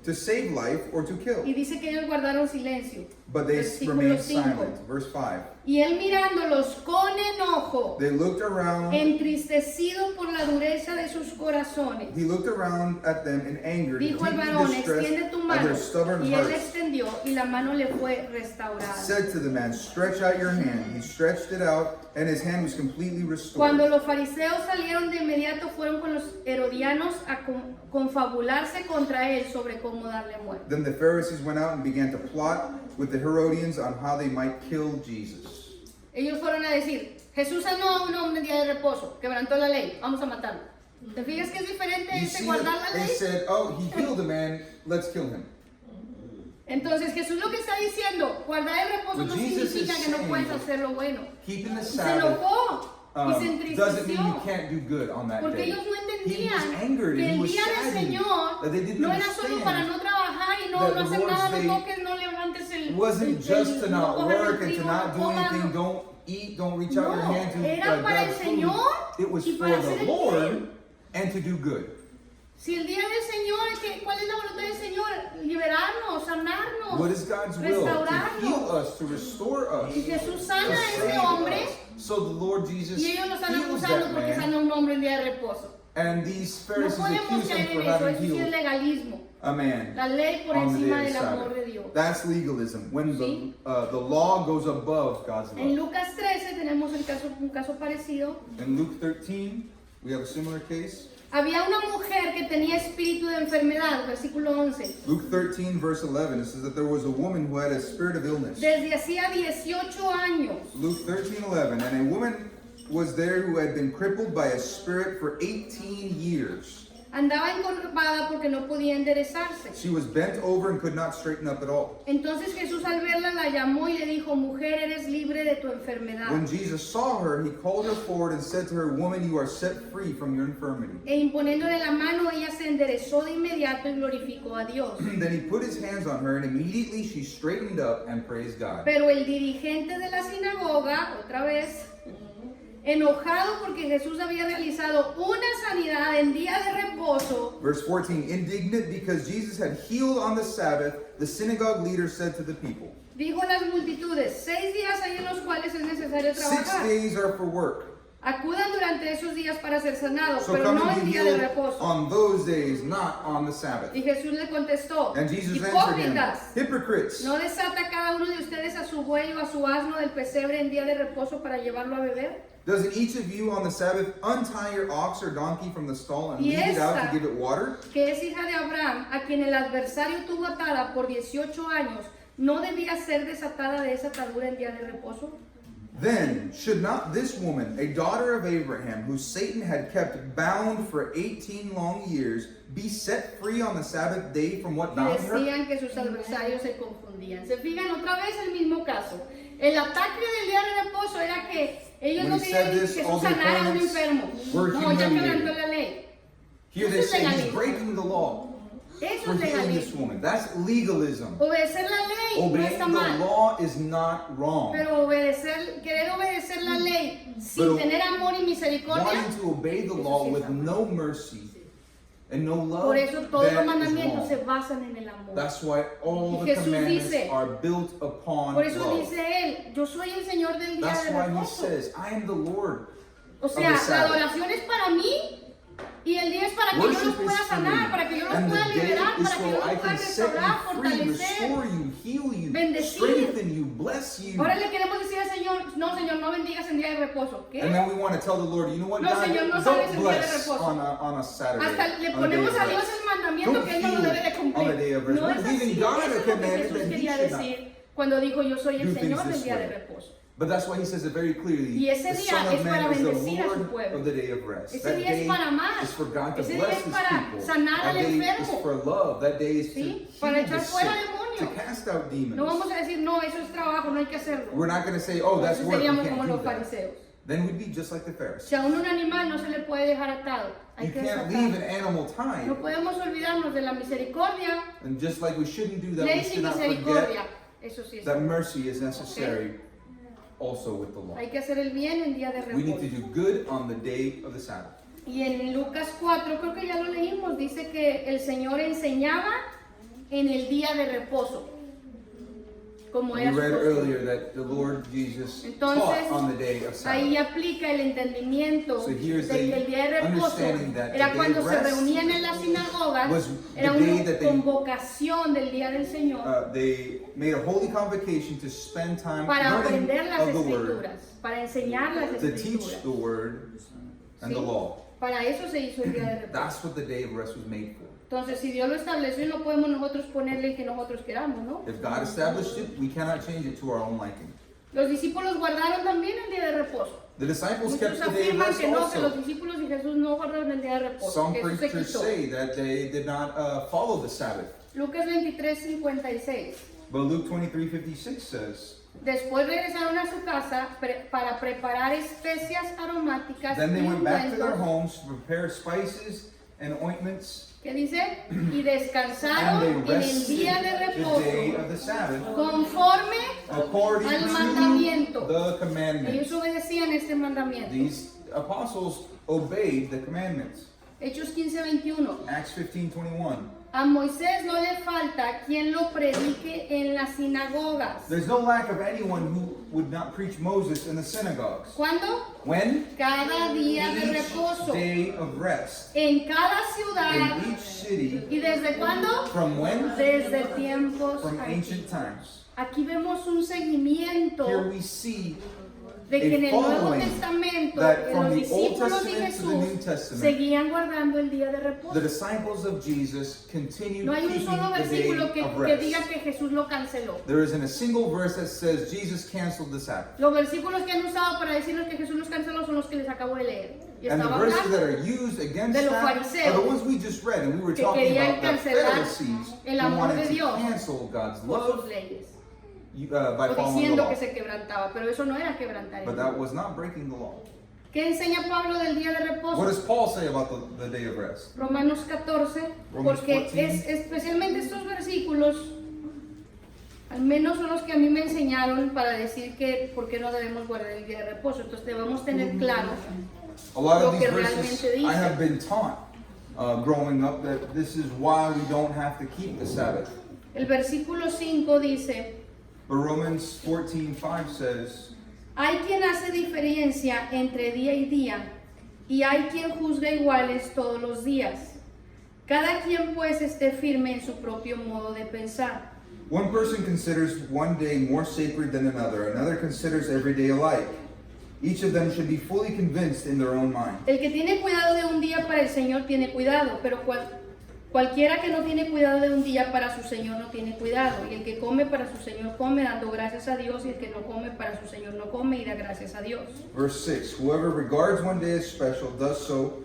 to save life or to kill? Y dice que ellos guardaron silencio. But they Versículo remained 5. silent. Verse 5. Y él mirándolos con enojo, They looked around. entristecido por la dureza de sus corazones, He looked around at them in anger, dijo al deeply varón, distressed extiende tu at mano. their stubborn Y él hearts. extendió y la mano le fue restaurada. Said to the man, stretch out your hand. He stretched it out, and his hand was completely restored. Cuando los fariseos salieron de inmediato, fueron con los herodianos a confabularse contra él sobre cómo darle muerte. Then the Pharisees went out and began to plot with the Herodians on how they might kill Jesus. Ellos fueron a decir, Jesús sanó a un hombre en día de reposo, quebrantó la ley, vamos a matarlo. ¿Te fijas que es diferente You ese see guardar that la they ley? said, oh, he healed a man, let's kill him. Entonces Jesús lo que está diciendo, guardar el reposo What no Jesus significa is que no saying puedes is, hacer lo bueno. Keeping the Y se Sabbath enojó y se doesn't mean you entristeció. can't do good on that Porque day. ellos no He was entendían angered que and he el was día del saddened Señor that they didn't no era solo para understand no trabajar y no, that no the hacer Lord's nada, no day toques, no levantes el... It wasn't just to no not cojas el work and to trigo, not do no comas, anything, no. don't eat, don't reach out your No, hand to era para grab el food. Señor it was Y for para hacer the el Lord bien. and to do good. Si el día del Señor, ¿cuál es la voluntad del Señor? Liberarnos, sanarnos, What is God's will? To heal restaurarnos. us, to restore us, Y Jesús sana to a ese save hombre us. So the Lord Jesus y ellos lo están heals acusando that porque man, sana a un hombre en día de reposo. and these No Pharisees podemos accuse him caer for en eso, having eso sí es healed legalismo. a man La ley por on the encima day of del amor de Sabbath. Dios. That's legalism, when Sí. the law goes above God's En love. Lucas 13 tenemos un caso parecido. In Luke 13, we have a similar case. Había una mujer que tenía espíritu de enfermedad, versículo 11. Luke 13, verse 11, it says that there was a woman who had a spirit of illness. Desde hacía 18 años. Luke 13, 11, and a woman was there who had been crippled by a spirit for 18 years. Andaba encorvada porque no podía enderezarse. She was bent over and could not straighten up at all. Entonces Jesús al verla la llamó y le dijo, mujer, eres libre de tu enfermedad. When Jesus saw her, he called her forward and said to her, Woman, you are set free from your infirmity. E imponiéndole la mano, ella se enderezó de inmediato y glorificó a Dios. Then he put his hands on her, and immediately she straightened up and praised God. Pero el dirigente de la sinagoga, otra vez, enojado porque Jesús había realizado una sanidad en día de reposo, Verse 14, indignant because Jesus had healed on the Sabbath, the synagogue leader said to the people, dijo a las multitudes, 6 días hay en los cuales es necesario 6 trabajar. days are for work. Acudan durante esos días para ser sanados, So pero come no and en be día de healed reposo. on those days, not on the Sabbath. Y Jesús le contestó, And Jesus answered him, hipócritas, Hypocrites, ¿no desata cada uno de ustedes a su buey o a su asno del pesebre en día de reposo para llevarlo a beber? doesn't each of you on the Sabbath untie your ox or donkey from the stall and Y lead it out esta- to give it water? Que es hija de Abraham, a quien el adversario tuvo atada por 18 años, ¿no debía ser desatada de esa atadura en día de reposo? Then should not this woman, a daughter of Abraham, who Satan had kept bound for 18 long years, be set free on the Sabbath day from what Y bound her? decían que sus adversarios se confundían. Se fijan otra vez el mismo caso. El ataque del día de reposo era que ellos When no he said querían que this, all Jesús the sanara a un opponents enfermo. were No, ya humiliated. quebrantó la ley. Here they Eso es say he's legalismo. breaking the law Eso for es healing this legalismo. woman. That's legalism. Obedecer la ley no Obeying está the mal. law is not wrong. Pero querer obedecer la ley sin Pero tener amor y misericordia, Wanting to obey the law sí with está mal. no mercy and no love, por eso todos los that is mandamientos se wrong. basan en el amor. That's why all Y the Jesús commandments dice- are built upon Por eso love. dice él, yo soy el Señor del día That's de why he reposo. says, I am the Lord. O sea, of the la Sabbath. adoración es para mí y el día es para que yo los Worship pueda is for me. sanar, para que yo los And pueda the day liberar, is para que yo so los I pueda can set restaurar, you free, fortalecer. restore you, heal you, Bendecir. strengthen you, bless you. Ahora le queremos decir al Señor, no Señor, no bendigas en día de reposo. ¿Qué? And then we want to tell the Lord, you know what, No, God, Señor, no sabes don't en día de bless reposo. on a Saturday. Hasta le on a day ponemos of a Dios rest. el mandamiento Don't que Él no lo heal debe de on the day cumplir. of rest. No We're es giving así, God eso a es lo que commandment Jesús that he quería should not decir cuando dijo yo soy el do Señor things del this día de way. reposo. But that's why he says it very clearly. Y ese The día Son es of para Man is the bendecir a su Lord pueblo. of the day of rest. Ese That día es day para amar. is for God to Ese día bless es his para people. sanar That al day is enfermo. for love. That day is to ¿Sí? heal Para the echar sick, fuera demonios. to cast out demons. No vamos a decir, no, eso es trabajo, no hay que hacerlo. We're not going to say, oh, that's Entonces work, we seríamos can't como do los that. fariseos. Then we'd be just like the Pharisees. Si a un animal no se le puede dejar atado, hay You que can't leave an desatarlo. animal tied. No podemos olvidarnos de la misericordia, And just like we shouldn't do that, we ley should sin not misericordia. forget Eso sí es. that mercy is necessary also with the law. Hay que hacer el bien en día de We need to reposo. do good on the day of the Sabbath. Y en Lucas 4, creo que ya lo leímos, dice que el Señor enseñaba en el día de reposo, como We era su read costumbre. earlier that the Lord Jesus Entonces, taught on the day of ahí Sabbath. aplica el entendimiento So de here's que the el día de reposo understanding that the era day cuando of se rest reunían en las sinagogas, was era the day una that they- convocación del día del Señor They made a holy convocation to spend time para learning aprender las of the Word, escrituras, para enseñar las to teach escrituras. the Word and the ¿Sí? law. Para eso se hizo el día de reposo. That's what the day of rest was made for. Entonces, si Dios lo estableció, no podemos nosotros ponerle el que nosotros queramos, ¿no? If God established it, we cannot change it to our own liking. Los discípulos guardaron también el día de reposo. The disciples Muchos kept the day of afirman rest que no, que los also. discípulos de Jesús no guardaron el día de reposo, Some que eso se preachers quitó. say that they did not follow the Sabbath. Lucas 23:56. But Luke 23:56 says, Después regresaron a su casa para preparar especias aromáticas then they y went back to their ungüentos. homes to prepare spices and ointments, ¿Qué dice? Y and they descansaron en el rested día de the day reposo of the Sabbath conforme according al to mandamiento. the Ellos commandments. obedecían este mandamiento. These apostles obeyed the commandments. Hechos 15:21. Acts 15:21. A Moisés no le falta quien lo predique en las sinagogas. There's no lack of anyone who would not preach Moses in the synagogues. ¿Cuándo? When? Cada día de Each reposo. day of rest. En cada ciudad. In each city. ¿Y desde cuándo? From when? Desde tiempos From ancient antiguos. times. Aquí vemos un seguimiento Here we see de que en el Nuevo following Testamento that los from the Old discípulos de Testament to the New Jesús Testament, seguían guardando el día de the reposo. disciples of Jesus continued No hay un keeping solo the day versículo of que diga rest. que Jesús lo canceló. There isn't a single verse that says Jesus canceled the Sabbath. Los versículos que han usado para decirnos que Jesús los canceló son los que les acabo de leer. Y And the estaba verses that hablando are used against de los that are fariseos the ones we just read, and we were que talking querían about the cancelar Pharisees el who amor wanted de to Dios cancel God's por sus love leyes. by O following the diciendo law. que se quebrantaba, pero eso no era quebrantar el But día. that was not breaking the law. ¿Qué enseña Pablo del día de What reposo? does Paul say about the day of rest? Romanos 14, Romans porque 14. especialmente estos versículos, al menos son los que a mí me enseñaron para decir que por qué no debemos guardar el día de reposo. Entonces debemos tener claro A lot lo of que these verses realmente dice. I have been taught growing up that this is why we don't have to keep the Sabbath. El versículo 5 dice, But Romans 14:5 says, hay quien hace diferencia entre día y día, y hay quien juzga iguales todos los días. Cada quien pues esté firme en su propio modo de pensar. one person considers one day more sacred than another considers every day alike. Each of them should be fully convinced in their own mind. El que tiene cuidado de un día para el Señor tiene cuidado, pero cualquiera que no tiene cuidado de un día para su Señor no tiene cuidado. Y el que come para su Señor come dando gracias a Dios, y el que no come para su Señor no come y da gracias a Dios. Verse 6, whoever regards one day as special does so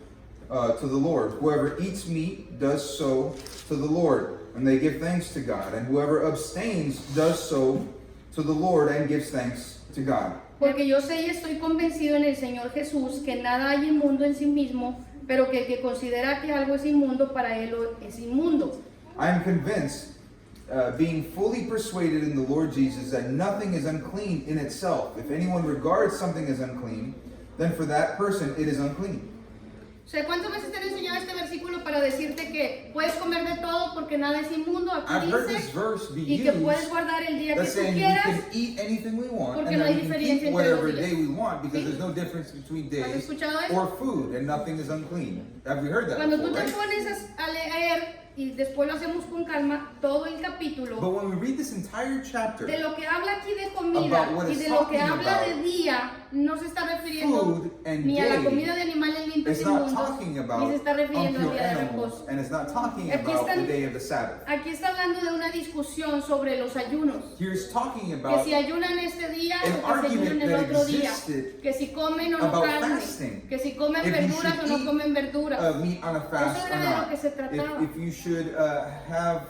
to the Lord. Whoever eats meat does so to the Lord, and they give thanks to God. And whoever abstains does so to the Lord and gives thanks to God. Porque yo sé y estoy convencido en el Señor Jesús que nada hay inmundo en sí mismo, pero que el que considera que algo es inmundo, para él es inmundo. I am convinced, being fully persuaded in the Lord Jesus, that nothing is unclean in itself. If anyone regards something as unclean, then for that person it is unclean. O sea, ¿cuántas veces te he enseñado este versículo para decirte que puedes comer de todo porque nada es inmundo? Aquí I've heard this dice, verse be y que puedes used guardar el día que that's tú saying we quieras. can eat anything we want Porque and no that hay we can diferencia eat entre los whatever días. day we want because ¿Sí? there's no difference between ¿Has days escuchado eso? or food and nothing is unclean. Have we heard that Cuando before, tú te right? pones a leer, y después lo hacemos con calma, todo el But capítulo, when we read this entire chapter, de lo que habla aquí de comida About what y it's de lo que talking habla about, de día, no se está refiriendo food and ni a la day, comida de animales limpios it's not inmundos, talking ni about se está refiriendo al impure día de animals, reposo. and it's not talking Aquí about están- the day of the Sabbath. Aquí está hablando de una discusión sobre los ayunos. Here's talking Que about si ayunan este día an o que se argument ayunen el that otro día. existed Que si comen o no about carne. fasting. Que si comen If you verduras should o no eat, comen verduras. meat on a fast Eso or era de lo not. que se trataba. If you should have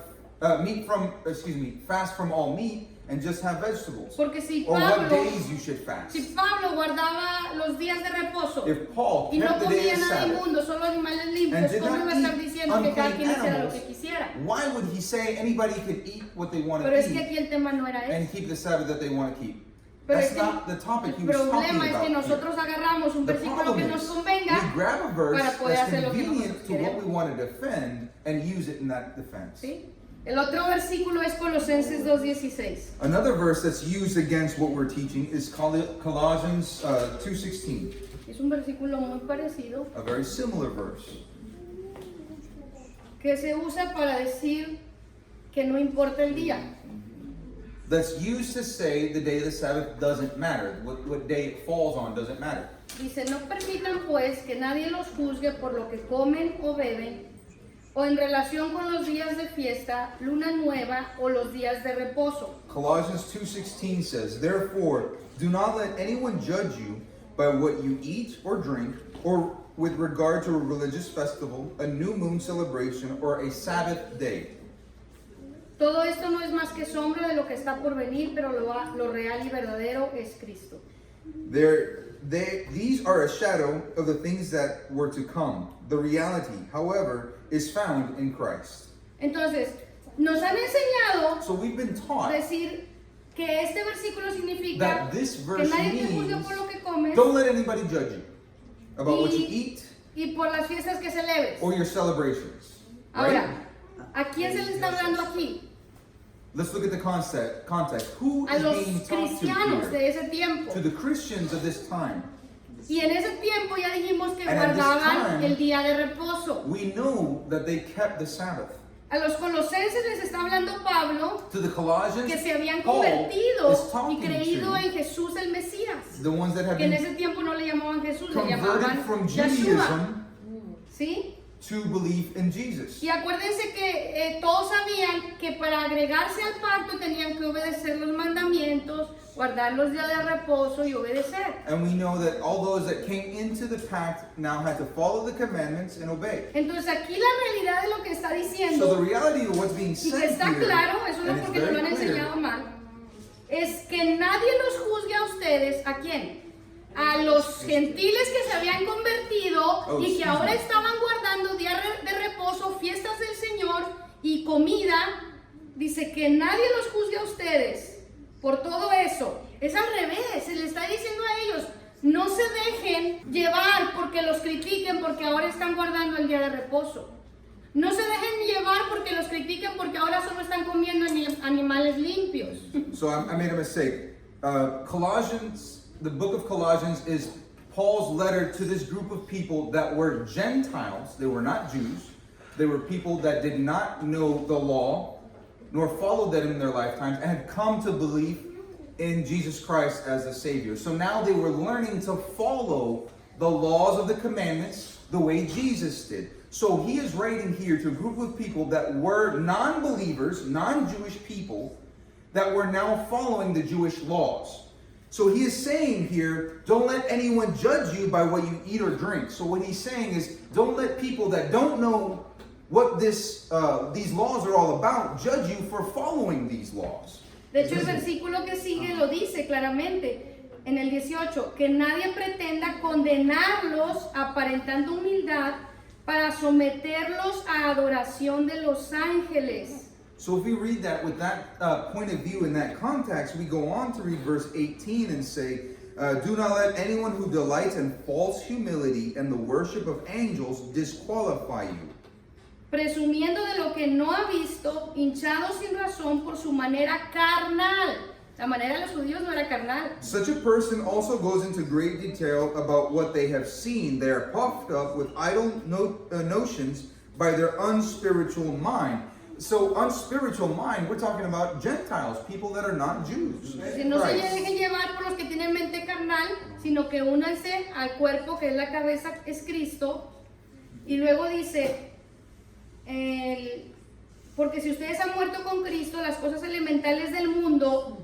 fast from all meat and just have vegetables. Porque si Or what Pablo, days you should fast. si Pablo guardaba los días de reposo If Paul y no kept the day comía of nada Sabbath, inmundo, solo animales and limpios, did ¿cómo not iba a estar eat diciendo que cada unclean quien hiciera lo animals, que quisiera? why would he say anybody could eat what they want Pero to es que eat aquí el tema no era and ese. keep the Sabbath that they want to keep? Pero That's es que not the topic he el was talking problema es about. que here. nosotros agarramos un The versículo que problem nos is, convenga we grab a verse para poder that's hacer lo que convenient nosotros to what we queremos. want to defend and use it in that defense. ¿Sí? El otro versículo es Colosenses 2:16. Another verse that's used against what we're teaching is Colossians 2:16, Es un versículo muy parecido a very similar verse. que se usa para decir que no importa el día. That's used to say the day of the Sabbath doesn't matter. What day it falls on doesn't matter. Dice, no permitan pues que nadie los juzgue por lo que comen o beben, o en relación con los días de fiesta, luna nueva o los días de reposo. Colossians 2:16 says, "Therefore, do not let anyone judge you by what you eat or drink, or with regard to a religious festival, a new moon celebration, or a Sabbath day." Todo esto no es más que sombra de lo que está por venir, pero lo real y verdadero es Cristo. These are a shadow of the things that were to come. The reality, however, is found in Christ. Entonces, nos han enseñado So we've been taught decir que este versículo significa that this que verse nadie te juzgue means por lo que comes, don't let anybody judge you about what you eat y por las fiestas que celebres. or your celebrations. Ahora, Right? ¿a quién se le está hablando aquí? Let's look at the context. Who A is los being talked to cristianos here? de ese tiempo. To the Christians of this time. Y en ese tiempo ya dijimos que And at this guardaban time, el día de reposo. We know that they kept the Sabbath. A los colosenses les está hablando Pablo To the Colossians, que se habían Paul convertido is y talking creído to en Jesús el Mesías. the ones that have Que en been ese tiempo no le llamaban Jesús, le converted llamaban from Yeshua. Judaism ¿Sí? to believe in Jesus. Y acuérdense que todos sabían que para agregarse al pacto tenían que obedecer los mandamientos, guardar los días de reposo y obedecer. And we know that all those that came into the pact now had to follow the commandments and obey. Entonces aquí la realidad de lo que está So the diciendo, reality of what's being y que said está here, claro, eso no and es it's porque nos lo han very enseñado clear, mal, es que nadie los juzgue a ustedes. ¿A quién? A los gentiles que se habían convertido y que ahora estaban guardando días de reposo, fiestas del Señor y comida. Dice que nadie los juzgue a ustedes por todo eso. Es al revés, se le está diciendo a ellos, no se dejen llevar porque los critiquen porque ahora están guardando el día de reposo. No se dejen llevar porque los critiquen porque ahora solo están comiendo animales limpios. So I made a mistake. The book of Colossians is Paul's letter to this group of people that were Gentiles. They were not Jews. They were people that did not know the law, nor followed that in their lifetimes, and had come to believe in Jesus Christ as the Savior. So now they were learning to follow the laws of the commandments the way Jesus did. So he is writing here to a group of people that were non-believers, non-Jewish people, that were now following the Jewish laws. So he is saying here, don't let anyone judge you by what you eat or drink. So what he's saying is, don't let people that don't know what these laws are all about judge you for following these laws. De hecho, el versículo que sigue lo dice claramente, en el 18, que nadie pretenda condenarlos aparentando humildad para someterlos a adoración de los ángeles. So if we read that with that point of view in that context, we go on to read verse 18 and say, do not let anyone who delights in false humility and the worship of angels disqualify you. Presumiendo de lo que no ha visto, hinchado sin razón por su manera carnal. La manera de los judíos no era carnal. Such a person also goes into great detail about what they have seen. They are puffed up with idle notions by their unspiritual mind. So unspiritual mind, we're talking about Gentiles, people that are not Jews. Que no se Right. dejen llevar por los que tienen mente carnal, sino que únanse al cuerpo que es la cabeza, es Cristo. Y luego dice, porque si ustedes han muerto con Cristo, las cosas elementales del mundo,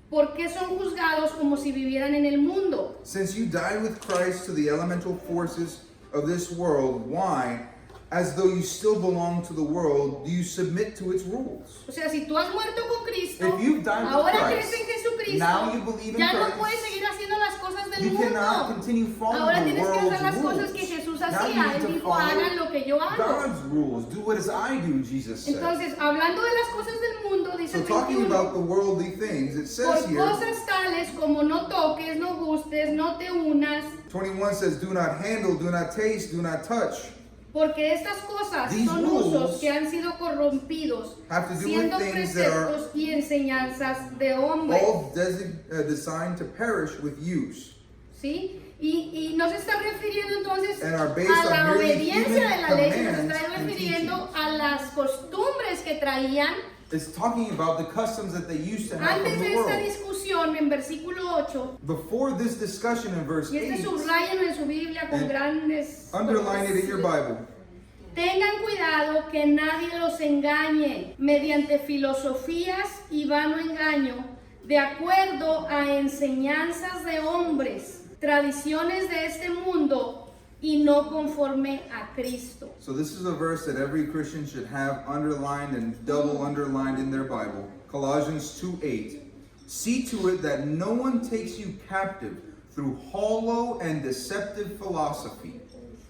¿por qué son juzgados como si vivieran en el mundo? Since you died with Christ to the elemental forces of this world, why, as though you still belong to the world, do you submit to its rules? O sea, si tú has muerto con Cristo, If you've died with ahora Christ, crees en Jesucristo, now you believe in ya no Christ, puedes seguir haciendo las cosas del you cannot mundo. continue following Ahora the tienes que hacer las world's cosas que rules. Jesús Now you hacía. need Él to dijo, follow hagan lo que yo hago. God's rules. Do what as I do, Jesus said. Entonces, hablando de las cosas del mundo, dice So el talking 21, about the worldly things, it says por here, cosas tales como no toques, no gustes, no te unas, 21 says, do not handle, do not taste, do not touch. porque estas cosas These son rules usos que han sido corrompidos, have to do siendo with things that are preceptos y enseñanzas de hombres. all designed to perish with use. ¿Sí? Y no se está refiriendo entonces And are based a la on merely obediencia de la ley, sino se human está commands and refiriendo a las costumbres que traían. It's talking about the customs that they used to have Antes from de the esta world. discusión, en versículo 8, Before this discussion in verse y este 8, subrayenlo en su Biblia con And grandes... underline it in your Bible. Tengan cuidado que nadie los engañe mediante filosofías y vano engaño, de acuerdo a enseñanzas de hombres, tradiciones de este mundo y no conforme a Cristo. So this is a verse that every Christian should have underlined and double underlined in their Bible. Colossians 2:8. See to it that no one takes you captive through hollow and deceptive philosophy,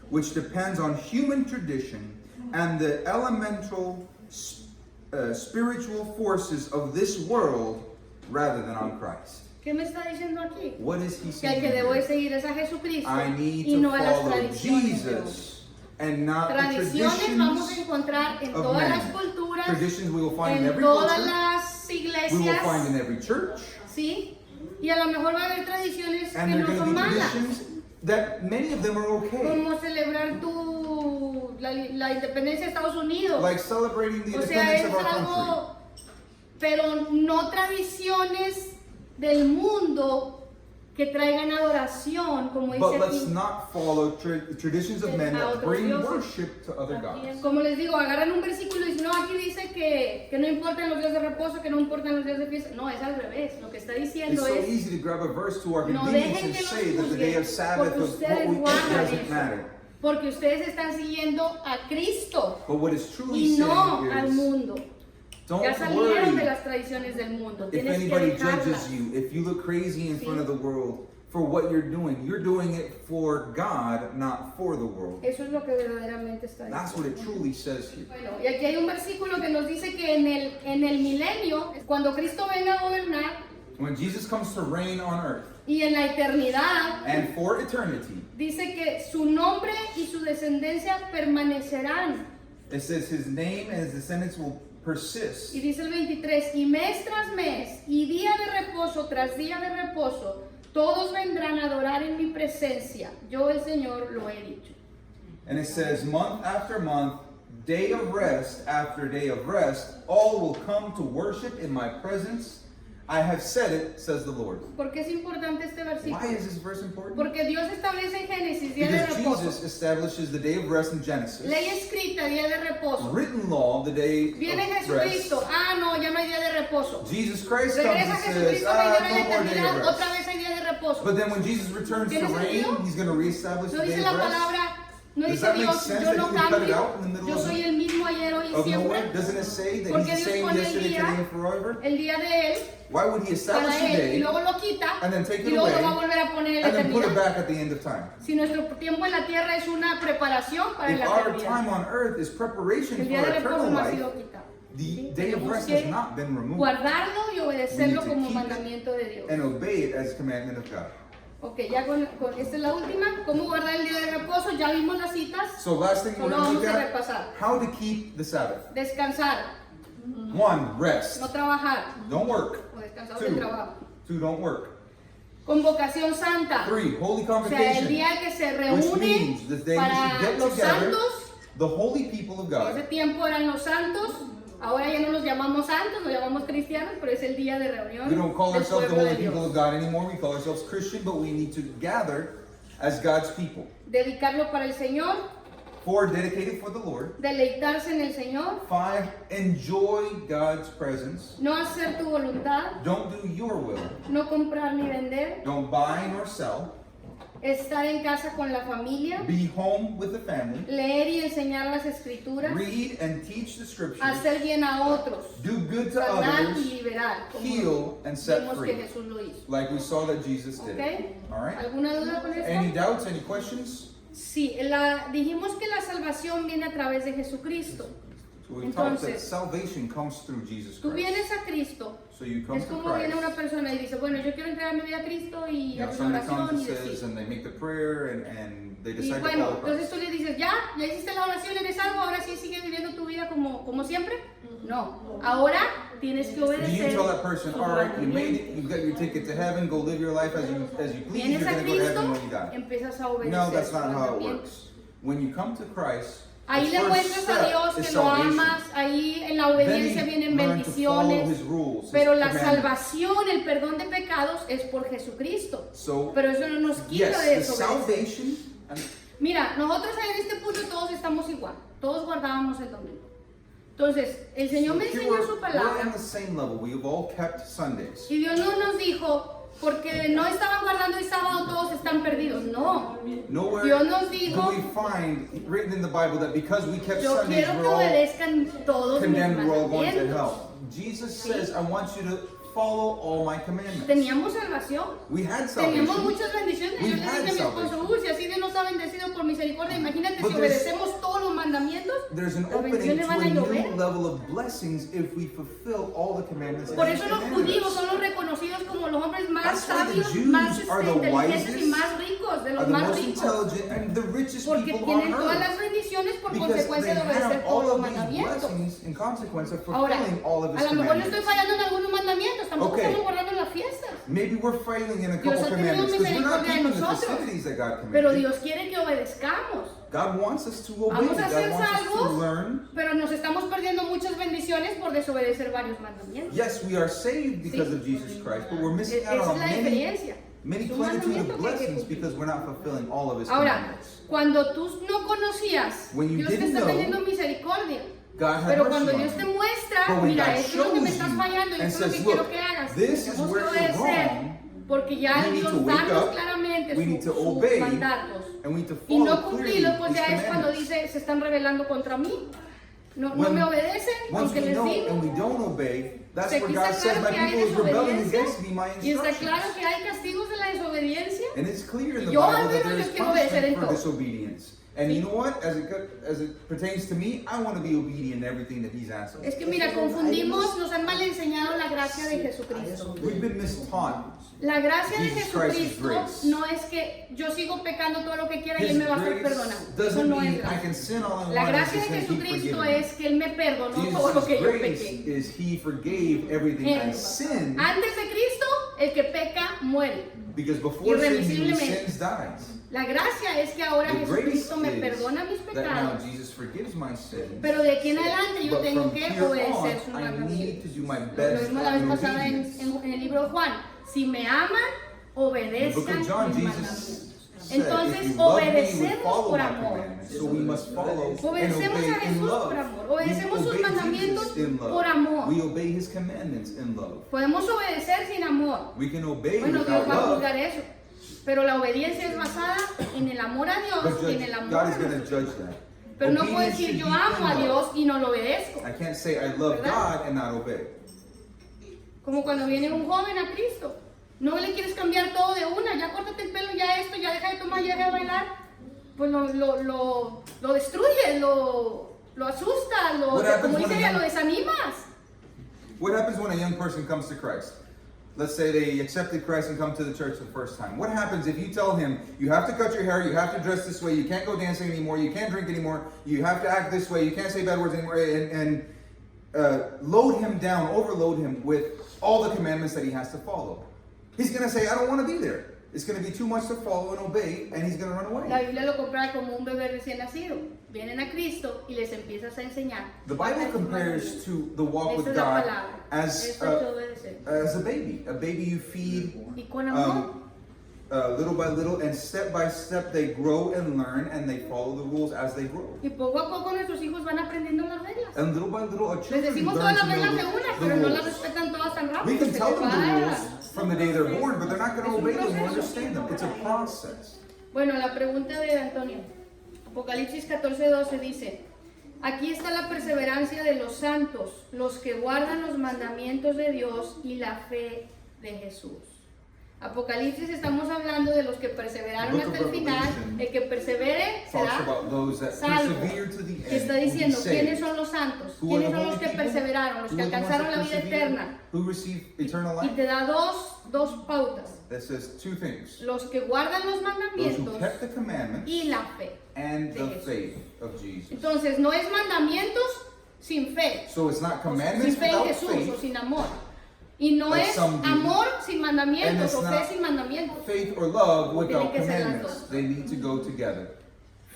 which depends on human tradition and the elemental spiritual forces of this world rather than on Christ. ¿Qué me está diciendo aquí? What is he Que saying? al que debo de here? seguir es a Jesucristo I need y to no a las follow tradiciones. Jesus and not the Tradiciones vamos a traditions encontrar en of todas men. las culturas, Traditions we will find in en every todas culture. las We will iglesias, find in every church. ¿sí? Y a lo mejor va a haber tradiciones And que there are no going to son be malas, traditions that many of them are okay. como celebrar la independencia de Estados Unidos. Like celebrating the O sea, independence es of our country. algo, pero no tradiciones del mundo que traigan adoración, como But dice let's aquí. not follow traditions of men A that otros bring dioses. worship to other gods. Como les digo, agarran un versículo y dicen, no, aquí dice que no importan los días de reposo, que no importan los días de fiesta. No, es al revés. Lo que está It's diciendo so es, easy to grab a verse to our no convenience dejen and que say los that the day juzguen, of Sabbath porque of what ustedes we eat guardan doesn't eso. matter. Porque ustedes están siguiendo a Cristo But what is truly y no saying al is, mundo. don't Ya salieron de worry las tradiciones del mundo. if Tienes que anybody dejarlas. judges you, if you look crazy in front of the world for what you're doing. You're doing it for God, not for the world. Eso es lo que verdaderamente está That's what it diciendo. truly says here. Bueno, y aquí hay un versículo que nos dice que en el milenio, cuando Cristo venga a gobernar, When Jesus comes to reign on earth y en la eternidad, and for eternity, dice que su nombre y su descendencia permanecerán. it says his name and his descendants will persist. Y dice el 23, y mes tras mes, y día de reposo tras día de reposo, todos vendrán a adorar en mi presencia. Yo el Señor lo he dicho. And it says month after month, day of rest after day of rest, all will come to worship in my presence. I have said it, says the Lord. ¿Por qué es importante este Why versículo? is this verse important? Porque Dios establece en Génesis día de Because reposo. Jesus establishes the day of rest in Genesis. Ley escrita, día de reposo. Written law, the day Viene of Jesucristo. rest. Ah, no, ya no hay día de reposo. Jesus Christ comes Regresa and says, Jesucristo, reina de la no more day of eternidad, rest. otra vez hay día de reposo. But then when Jesus returns to ¿Tiene reign, sentido? he's going to reestablish No the dice day la of rest. palabra, no Does dice that make Dios, sense yo that no you would cut it cambio, out in the middle yo of soy el mismo ayer, hoy y Of nowhere? siempre. Doesn't it say that Porque he's the Dios same pone el yesterday, día, today, and forever? el día de Él, Why would he establish para a Él, y day luego lo quita, and then take y it luego away lo va a volver a poner en la and then put it eternidad? back at the end of time? Si nuestro tiempo en la tierra es una preparación para If la our eternidad, time on earth is preparation el for día de reposo eternal no ha life, sido quitado. the ¿Sí? day of Tenemos rest que has not been removed, guardarlo y obedecerlo to como keep it mandamiento de Dios. and obey it as a commandment of God. Ok, ya con esta es la última. ¿Cómo guardar el día de reposo? Ya vimos las citas. So last thing we're Solo going to vamos look a at, repasar. how to keep the Sabbath. Descansar, 1, rest. no trabajar. Don't work. O descansar del trabajo. 2, don't work. Convocación santa. 3, holy O sea, el convocation, día que se which reúne means the day you para should get los together, santos. the holy people of En ese God. tiempo eran los santos. Ahora ya no los llamamos santos, los llamamos cristianos, pero es el día de reunión We don't call del ourselves the pueblo holy de people Dios. of God anymore. We call ourselves Christian, but we need to gather as God's people. Dedicarlo para el Señor, 4, dedicated for the Lord. deleitarse en el Señor, 5, enjoy God's presence. no hacer tu voluntad, Don't do your will. no comprar ni vender, Don't buy nor sell. estar en casa con la familia, Be home with the family. leer y enseñar las escrituras, Read and teach the scriptures. hacer bien a otros, Do good to sanar y others. liberar, como Heal and set vemos que free. Jesús lo hizo. Like we saw that Jesus did. ¿Ok? All right? ¿Alguna duda con Any esto? doubts? Any questions? Sí, dijimos que la salvación viene a través de Jesucristo. So we taught that Entonces, salvation comes through Jesus Tú Christ. vienes a Cristo, So you come es to como viene una Christ. persona y dice, bueno, yo quiero entregar mi vida a Cristo y You know, hacer somebody una oración comes y and says, decir. and they make the prayer, and they Y decide to bueno, follow entonces Christ. tú le dices, ya hiciste la oración, eres salvo, ahora sí sigues viviendo tu vida como siempre. No, ahora tienes que Do you obedecer. tell that person, sus all right, you made mandamientos. it, you've got your ticket to heaven, go live your life as you please, Vienes you're a going to go to Cristo, heaven when you die. empiezas a obedecer No, that's sus not how it mandamientos. works. When you come to Christ, Ahí the le first muestras a Dios step is que lo salvation. amas, ahí en la Then obediencia you vienen learn to follow bendiciones, his rules, his pero la commandments. salvación, el perdón de pecados es por Jesucristo. So, Pero eso no nos quita yes, de the eso. salvation, Mira, nosotros en este punto todos estamos igual, todos guardábamos el domingo. Entonces, el Señor me here enseñó su we're on palabra the same level. We've all kept Sundays. y Dios no nos dijo, porque no estaban guardando el sábado, todos están perdidos. No, Nowhere Dios nos do dijo, we find written in the Bible that because we kept yo Sundays, quiero que we're all obedezcan todos mis condemned, we're all going to mandamientos. hell. Jesus says, I want you to follow all my commandments. Teníamos salvación. We had Teníamos salvation. muchas bendiciones. Yo We've le dije had a mi esposo, salvation. uy, si así Dios nos ha bendecido por misericordia, imagínate But si there's- obedecemos todos los mandamientos. there's an las opening bendiciones to van a a new llover. level of blessings if we fulfill all the commandments. Por that eso He los commanded judíos us. son los reconocidos como los hombres más That's why the sabios, Jews más are the inteligentes y wisest, más ricos, de Are los the más most ricos. intelligent and the richest Porque people on tienen todas earth. las bendiciones por Because consecuencia they de obedecer have todos all los of these mandamientos. blessings in consequence of Ahora, fulfilling all of a His lo mejor yo estoy commandments. fallando en algunos mandamientos, tampoco Okay. estamos guardando las fiestas. Maybe we're failing in a Dios couple ha tenido commandments because we're not misericordia de keeping the nosotros. festivities that God Pero commanded. Dios quiere que obedezcamos. God wants us to obey. Vamos a God ser wants us to salvos, learn. pero nos estamos perdiendo muchas bendiciones por desobedecer varios mandamientos. Yes, we are saved because Sí. of Jesus Christ, but we're missing out Esa es on la many diferencia. many Es un plenitude mandamiento of que hay que blessings cumplir. because we're not fulfilling all of His Ahora, commandments. cuando tú no conocías, When you Dios te didn't está know, teniendo misericordia. God had Pero mercy cuando on Dios you. te muestra, But when mira, God esto es lo que me shows estás you fallando y and esto es lo que says, quiero "Look, que hagas. this is Tenemos que where you're obedecer, wrong. porque ya We need Dios to wake danos up, claramente we need to sus obey, mandatos. and we need to Y no follow clearly cumplirlos, pues His ya es cuando commandments." dice, se están rebelando contra mí. No When- me obedecen, Once aunque we les know digo. and we don't obey, that's Aquí where está God says, claro "My que hay people is rebelling desobediencia against me, my y está instructions." claro que hay castigos de la desobediencia. And it's clear in the Yo al Bible that menos there is yo quiero obedecer en punishment for todo. disobedience. And Sí. you know what? As it pertains to me, I want to be obedient in everything that He's asked us. Es que mira, confundimos, nos han mal enseñado la gracia de Jesucristo. We've been mistaught. La gracia de Jesus Christ's Jesucristo grace. no es que yo sigo pecando todo lo que quiera y His Él me va a estar grace perdonando. Eso doesn't no mean es I gracia. can sin all I La want and gracia He's de going to keep Jesucristo forgiving me. es que Él me perdonó todo lo que Jesus' yo grace pequé. is He forgave everything I sinned, Antes de Cristo, el que peca muere. because before sin, Irremisiblemente. sins dies. La gracia es que ahora The grace Jesucristo me is perdona mis that now pecados, Jesus forgives my sins. pero de aquí en adelante yo But tengo from que here obedecer sus on, I need mandamientos. to do my Lo best vimos la vez in pasada obedience. en el libro de Juan. Si me aman, In the book obedezcan of John, mis Jesus mandamientos. said, Entonces, "If you love me, you would obedecemos follow por my amor. commandments." So we must follow and Obedecemos a obey in Jesús love. por amor. We Obedecemos sus obey mandamientos Jesus in love. por amor. We obey His commandments in love. Podemos obedecer sin amor. We can obey Bueno, Dios without va a love, juzgar eso. Pero la obediencia es basada en el amor a Dios but y en el amor God a is going to nosotros. judge that. Pero no puedo Obedience decir should yo be amo in a love. Dios y no lo obedezco. I can't say I love ¿Verdad? God and not obey. Como cuando viene un joven a Cristo. No le quieres cambiar todo de una. Ya córtate el pelo, ya esto, ya deja de tomar, ya deja de bailar. Pues lo destruyes, lo asustas, What happens como when dice a ella, young- lo desanimas. What happens when a young person comes to Christ? Let's say they accepted Christ and come to the church the first time. What happens if you tell him, you have to cut your hair, you have to dress this way, you can't go dancing anymore, you can't drink anymore, you have to act this way, you can't say bad words anymore, and load him down, overload him with all the commandments that he has to follow? He's going to say, I don't want to be there. It's going to be too much to follow and obey, and he's going to run La away. Biblia lo compara como un bebé recién nacido. Vienen a Cristo y les empiezas a enseñar. The Bible compares to the walk Esa with es la God palabra. as Eso es obedecer. as a baby. A baby you feed Y con amor. little by little, and step by step they grow and learn, and they follow the rules as they grow. Y poco a poco nuestros hijos van aprendiendo las reglas. And little by little, our Les children decimos learn todas to las reglas de know una, the pero no las rules. respetan todas tan rápido. We can se tell les them va the a- rules from the day they're born, but they're not going to Es un obey them or proceso. understand them. It's a process. Bueno, la pregunta de Antonio. Apocalipsis 14:12 dice, aquí está la perseverancia de los santos, los que guardan los mandamientos de Dios y la fe de Jesús. Apocalipsis estamos hablando de los que perseveraron The book hasta of el final. Revelation El que persevere Talks será about those that salvo. persevere to the Que está end. Who diciendo he quiénes saved. son los santos, Who are quiénes the son los holy que people? perseveraron, los Who que are the ones alcanzaron that la vida persevere? eterna. Who receive eternal Y life? te da dos pautas, That says two things. los que guardan los Those who mandamientos kept the commandments y la fe. and de the Jesús. faith of Jesus. Entonces, no es mandamientos sin fe, So it's not commandments sin fe en without Jesús o faith. sin amor. Y no Like es some do. amor sin And mandamientos it's o fe not sin mandamientos. Faith or love without Tienen que ser las commandments. dos. They need to go together.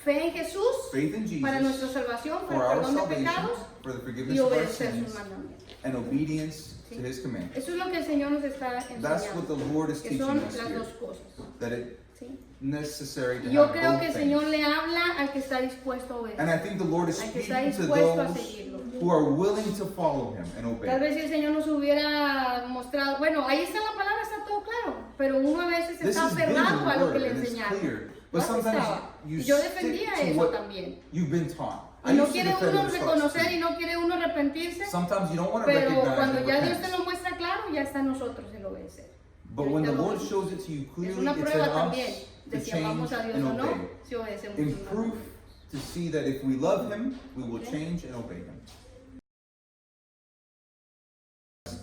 Fe en Jesús Faith in para nuestra Jesus salvación, for para el our perdón de salvation, pecados for the y forgiveness of our obedecer sins, sus mandamientos. and obedience Sí. to His commandments. Eso es lo que el Señor nos está That's what the enseñando, Lord is que teaching son us las here. dos cosas. That it's ¿sí? necessary to Yo have creo both que el things. Señor le habla al que está dispuesto a And I obedecer. think the Lord is Al que está speaking to dispuesto a those seguirlo. who are willing to follow Him and Tal obey. vez si el Señor nos hubiera mostrado, bueno, ahí está la palabra, está todo claro, pero uno a veces This está has been in aferrado a the lo que Word le and it's enseñaron. clear. Yo But sometimes estaba, you y yo stick defendía to eso what también. you've been taught. Y I no used to quiere defend uno those thoughts reconocer too. y no quiere uno arrepentirse, Sometimes you don't want to pero recognize cuando and ya Dios repent. te lo muestra claro, ya está en nosotros el obedecer. But Y when the ahorita lo Lord vemos. shows it to you Es clearly, una it's in prueba también us de to si amamos change a Dios and o no, obey. si obedecemos In sus proof mandamientos. to to see that if we love Him, we will change and obey Him.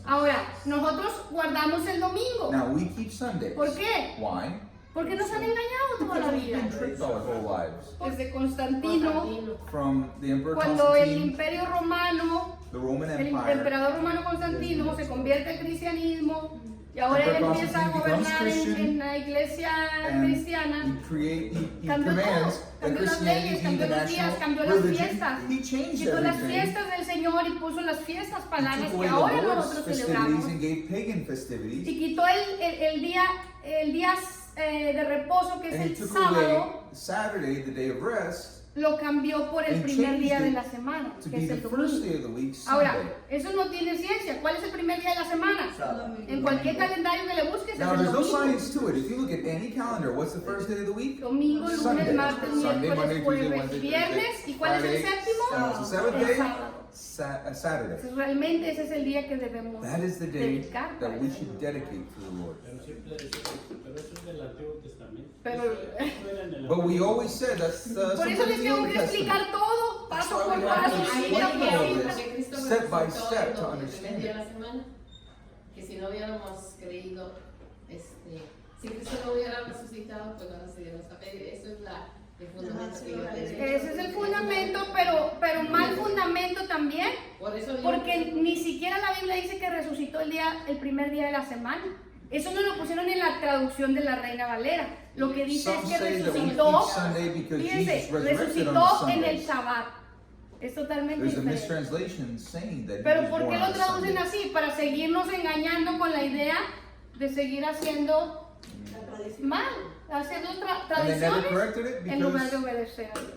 Ahora, nosotros guardamos el domingo. Now we keep Sundays. ¿Por qué? Why? Porque nos han engañado toda la We've vida. been tricked our whole lives. Desde Constantino, From the Emperor cuando el Constantine, imperio romano, the Roman el Empire, emperador romano Constantino se convierte al cristianismo y ahora él Emperor empieza a Constantine becomes gobernar en Christian, la iglesia and cristiana. he Cambió commands todo, that cambió las leyes, Christianity be cambió the los días, national cambió las religion. fiestas. He changed Quitó las everything. fiestas del Señor y puso las fiestas He paganas took que away the ahora Lord's nosotros festivities celebramos. and gave pagan festivities. Y quitó el día de reposo que es And he el took sábado, away Saturday, the day of rest, lo cambió por el and primer changed día de it la semana, to que be es the el first domingo. day of the week, Ahora, Sunday. eso no tiene ciencia. ¿Cuál es el primer día de la semana? En cualquier calendario que le busques es Now, el there's no domingo. science to it. If you look at any calendar, what's the first day of the week? Domingo, lunes, Sunday. martes, Sunday, miércoles, Monday, Tuesday, jueves, Wednesday, viernes. Thursday, ¿Y cuál es el Friday, séptimo? the seventh El day? sábado. Saturday. Entonces, realmente ese es el día que debemos That is the day dedicar. that we should dedicate to the Lord. Pero eso es del Antiguo Testamento. Pero- Eso era en el But we always said that's Por eso les tengo que explicar todo, That's paso why por we have paso, to silla explain por all silla. this step by step to El primer understand día it. de la semana, que si no hubiéramos creído, si Cristo no hubiera resucitado, pues no se nos eso es el fundamento que yo tengo. Ese es el fundamento, pero mal fundamento también, Por eso yo- porque ni siquiera la Biblia dice que resucitó el primer día de la semana. Eso no lo pusieron en la traducción de la Reina Valera. Lo que dice Some es que say that we resucitó, keep Sunday because fíjense, Jesus resurrected resucitó on en el Sunday. Shabbat. Es totalmente There's a diferente. mistranslation saying that he Pero was ¿por born qué lo on traducen Sunday. así? Para seguirnos engañando con la idea de seguir haciendo mal, haciendo And they never tradiciones corrected it en lugar de because obedecer a Dios.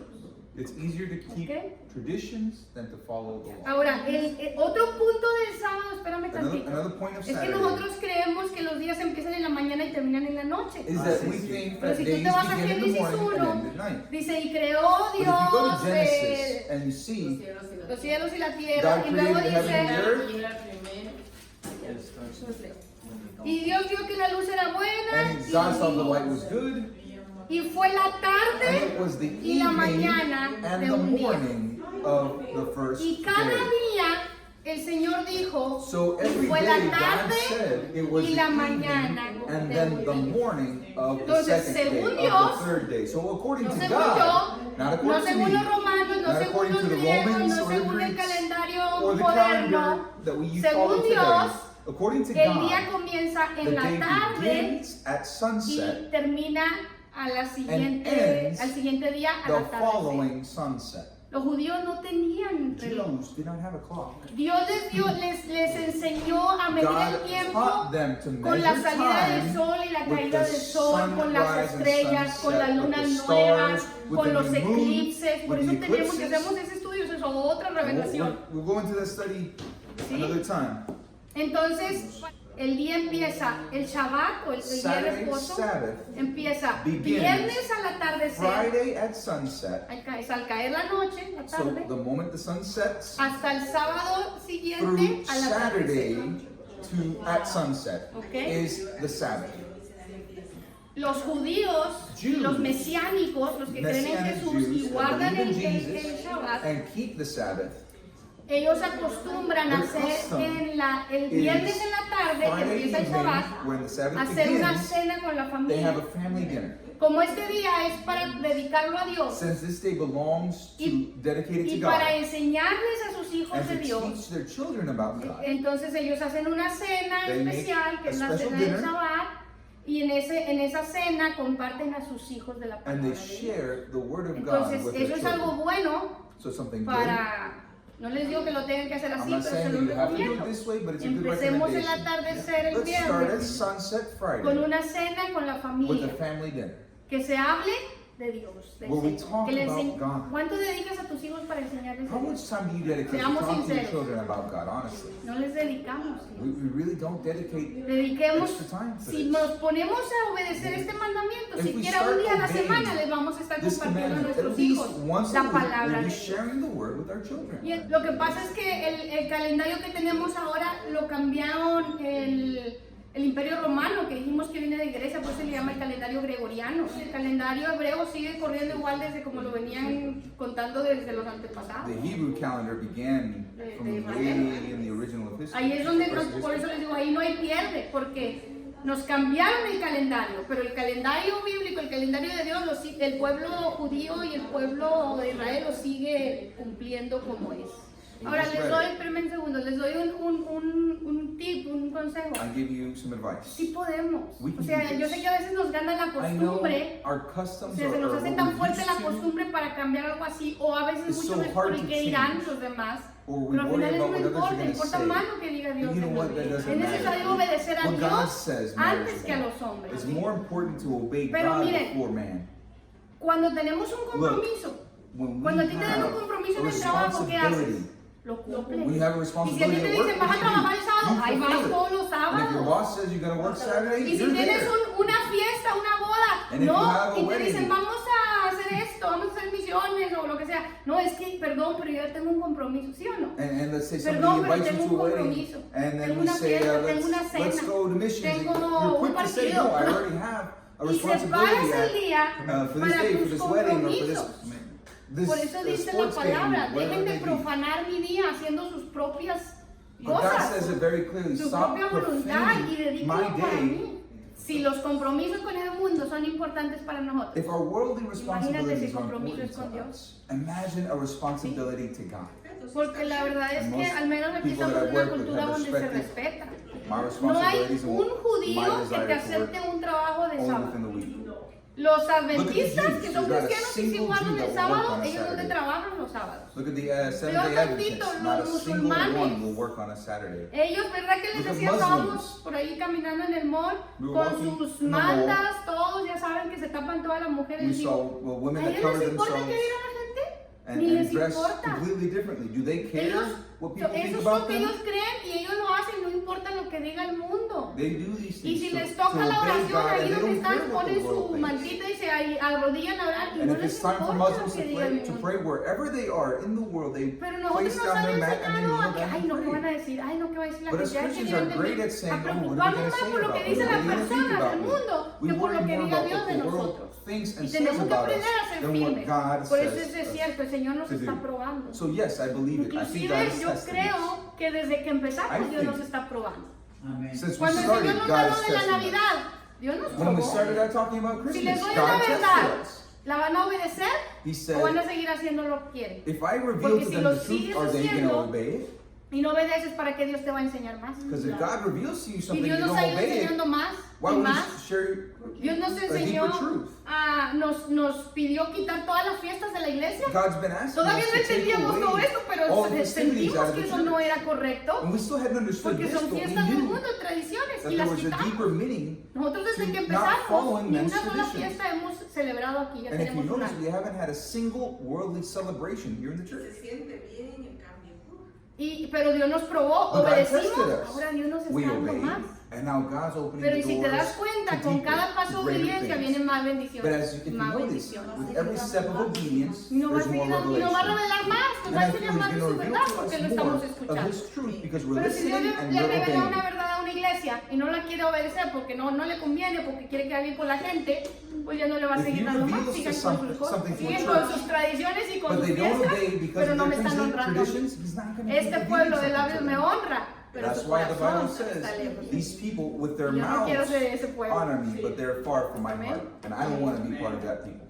it's easier to keep Okay. traditions than to follow the law. Ahora, otro punto del sábado, espérame tantito, Another point of es que Saturday nosotros creemos que los días empiezan en la mañana y terminan en la noche. is that we think Pero that si tú days te vas a begin in the Génesis morning and 1, end at night. dice, y creó But if you go Dios to Genesis and you see los cielos y la tierra, God y luego created the heaven and the dice, earth, Y era el primer. y Dios vio que la luz era buena, and God saw the light was good, y fue la and tarde it was the y la evening mañana and de the un día. morning of the first Y cada day. día el Señor dijo, So y every fue la day God tarde said it was y the la evening mañana and de then un the día. morning of the Entonces, second day, según of Dios, the third day. So according No to según God, yo, not no according to según me, los romanos, no not según according los to the griegos, Romans no or the según el Greeks calendario or the moderno, calendar that we follow según today, Dios, according to el día God, comienza the en la day tarde begins at sunset y termina a la and siguiente, ends al siguiente día a the la tarde. following sunset. Los judíos no tenían reloj. Jews did not have a clock. Dios les enseñó a medir el God tiempo taught them to con la measure salida del time sol y la with caída the del sol, con las sunrise and estrellas, con las sunset, with lunas the nuevas, stars, with con the los new moon, eclipses. Por with eso the tenemos que eclipses. hacemos ese estudio, eso es otra revelación. We'll go into that study ¿Sí? another time. Entonces, el día empieza, el Shabbat o el día de Saturday, reposo, Sabbath, empieza begins viernes al atardecer, Friday at sunset. al caer la noche, la So tarde, the moment the sun sets hasta el sábado through siguiente al Saturday atardecer. to at sunset Okay. is the Sabbath. Los judíos, Jews, los mesiánicos, los que creen en Messianic Jesús y Jews guardan that el believe in Jesus Shabbat, and keep the Sabbath. ellos acostumbran a Their hacer custom el viernes is en la tarde, que Friday empieza el evening, Shabbat, when the Sabbath hacer una begins, cena con la they have a familia. family dinner. Como este día es para dedicarlo a Dios Since this day belongs to y, dedicate it y to para God enseñarles a sus hijos and de to Dios, teach their children about God. entonces ellos hacen una cena They make especial, que a es la special cena del dinner. Shabbat, y en esa cena comparten a sus hijos de la And palabra they de Dios. share the word of God Entonces, with eso their es algo children. bueno So something good. para, no les digo que lo tengan que hacer I'm así, not pero saying se that los you have to do it recomiendo. this way, but it's a good Empecemos el recommendation. atardecer el Let's start at viernes sunset con Friday una cena con la with a familia, family dinner. que se hable de Dios. Where we talk Que le about enseñe- God. ¿Cuánto dedicas a tus hijos para enseñarles? How a Dios? much time do you dedicate to Seamos talk to your sinceros. children about God, honestly? No les dedicamos. We really don't dedicate Dediquemos, extra time for si this. nos ponemos a obedecer este mandamiento, If we siquiera start un día a la obeying semana les vamos a estar This compartiendo a commandment, at nuestros least hijos once a la week, palabra we'll de be Dios. sharing the word with our children. Y lo que pasa es que el calendario que tenemos ahora lo cambiaron el Imperio Romano, que dijimos que viene de Grecia, pues se le llama el calendario gregoriano. El calendario hebreo sigue corriendo igual desde como lo venían contando desde los antepasados. The Hebrew calendar began from way in the original of history. Ahí es donde, First por history. eso les digo, ahí no hay pierde, porque nos cambiaron el calendario, pero el calendario bíblico, el calendario de Dios, el pueblo judío y el pueblo de Israel lo sigue cumpliendo como es. Ahora les doy, espérenme un segundo, les doy un tip, un consejo. I give you some advice. Sí podemos. We O can sea, do yo this. sé que a veces nos gana la I know costumbre. our O customs sea, se are nos hace tan what fuerte we're la used to, costumbre para cambiar algo así, o a veces It's mucho so es por hard el to que dirán change. los demás. or we Pero al worry final eso about no what others are importa, going to importa say. más lo que diga Dios. But you know en what? mí. That doesn't Es matter. necesario obedecer a What God Dios says matters antes que a more. los hombres. It's more important to obey Pero God miren, before man. Cuando tenemos un compromiso, When cuando a we ti te dan un have compromiso a en el trabajo, ¿qué haces? responsibility, Lo cumples. when you have a Y si a responsibility ti te at work, dicen, vas a what do you trabajar el do? sábado, You ahí vas fulfill it. todos los And if your sábados. boss says you're going to work Saturday, Y si you're tienes there. una fiesta, una boda, And if you have a y te wedding, dicen, vamos a hacer esto, vamos a hacer misiones o lo que sea. No, es que, perdón, pero yo ya tengo un compromiso, ¿sí o no? And let's say Perdón, somebody pero invites you tengo to un a wedding, compromiso. and then Tengo we una say, fiesta, tengo una let's cena, go to missions. And tengo you're quick un to say, partido. no, I already have a Y separas responsibility el día for this para day, for tus this wedding, or for compromisos. this Por eso dice la sports game, palabra, whatever dejen it de may be. profanar mi día haciendo sus propias But God says cosas, it very clearly. su Stop propia voluntad y profaning dedíquenlo my para day. mí. Si los compromisos con el mundo son importantes para nosotros, If our worldly imagínate si responsibilities el are compromiso important es con to Dios. us, imagine a responsibility to God. Porque la verdad es And que most al menos aquí people estamos that en I una work with cultura have donde se respected respeta. My No hay responsibilities and un judío my que te desire to work acepte un trabajo de only sábado. within the week. Los adventistas, Jews. que son There's not a cristianos y si single guardan Jew el that will work sábado, on a ellos donde Saturday. trabajan los sábados. Look at the Peor Seventh-day tantito, Adventists. Not a los single musulmanes. one will work on a Saturday. Ellos, ¿verdad que les Look at decía? Muslims. Estábamos por ahí caminando en el mall We were con walking sus in the mall. mantas, todos ya saben que se tapan todas las mujeres. We Digo, saw women ¿a that ellos cover les importa themselves qué diga la gente? and, Ni les and dress importa. completely differently. Do they care Ellos, what people think eso es about lo que them? ellos creen y ellos lo hacen, no importa lo que diga el mundo. They do these Y things si to- les toca to la obey oración, God, ahí and they donde don't care están, what the ponen world su thinks. mantita y se arrodillan a orar y And no if les it's time for importa lo Muslims que diga el to mundo. pray wherever they are in the world, they Pero place nosotros nos down han their mat and they enseñado kneel a que, down ay, and no, ¿qué van a pray. decir? Ay, no, ¿qué va a decir la But as gente? Ay, que Christians dirán are de great mí. at saying, A oh, what are we preocuparnos going to más say por lo about que me? dice What la are they going to think persona about del me? mundo We que por worry lo que more diga about Dios what de the world nosotros. thinks Y and says tenemos que about us aprender a ser than what firmes. God Por eso says es us cierto, el Señor nos to está do. probando. So yes, I believe it. I think God Inclusive is yo testing us. creo que desde que empezamos I Dios nos think- está probando. Since we Cuando el started, Señor nos God habló is de la testing us. Navidad, Dios nos When we probó. started out talking about Si les Christmas, doy la God verdad, tested us. ¿la van a obedecer He o van a said, seguir haciendo lo que quieren? if I reveal Porque to si them lo the truth, sigues are they going to haciendo, obey it? Y no obedeces, ¿para qué Dios te va a enseñar más? Because if God reveals to you Y something Dios you nos don't ha ido obey it, enseñando más why y would más. you share Dios nos a enseñó, deeper truth? nos pidió quitar todas las fiestas de la iglesia. God's been asking Todavía us no to take entendíamos todo away esto, all pero the festivities sentimos out of que the eso no church. era correcto, And we still hadn't understood porque this, son but we fiestas del knew mundo, tradiciones, that y there las was a deeper quitamos. meaning. Nosotros desde to que not empezamos, following ni men's una sola traditions. fiesta hemos celebrado aquí, ya And if you tenemos un notice, año. we haven't had a single worldly celebration here in the Se church. siente bien el cambio. Pero Dios nos probó, But God obedecimos, tested us. ahora Dios nos está We dando obeyed, más. and now God's opening Pero the y si te doors das cuenta, to con deeper, cada paso de greater obediencia things. vienen más But bendiciones, if you más notice, bendiciones. with every step of obedience, Y nos va a there's more seguir dando, y nos va a revelation. revelar más, nos And va a I feel enseñar más de He's su going to verdad reveal to porque lo us estamos more of escuchando. His truth because we're Pero si Dios listening and le we're revela una obeying. verdad a una iglesia y no la quiere obedecer porque no le conviene, porque quiere quedar bien con la gente, pues ya no le va a If seguir He dando más. reveals Sigan to con sus cosas, something to a siguen con church, sus tradiciones y con But sus they don't fiestas, obey because pero of no me their están honrando. traditions. He's not going to Este pueblo de labios me honra, pero That's su why the Bible corazón says está lejos. these people with their Yo no quiero mouths ser ese pueblo. honor me, Sí. but they're far from my Amén. heart. And I don't want to be part of that people.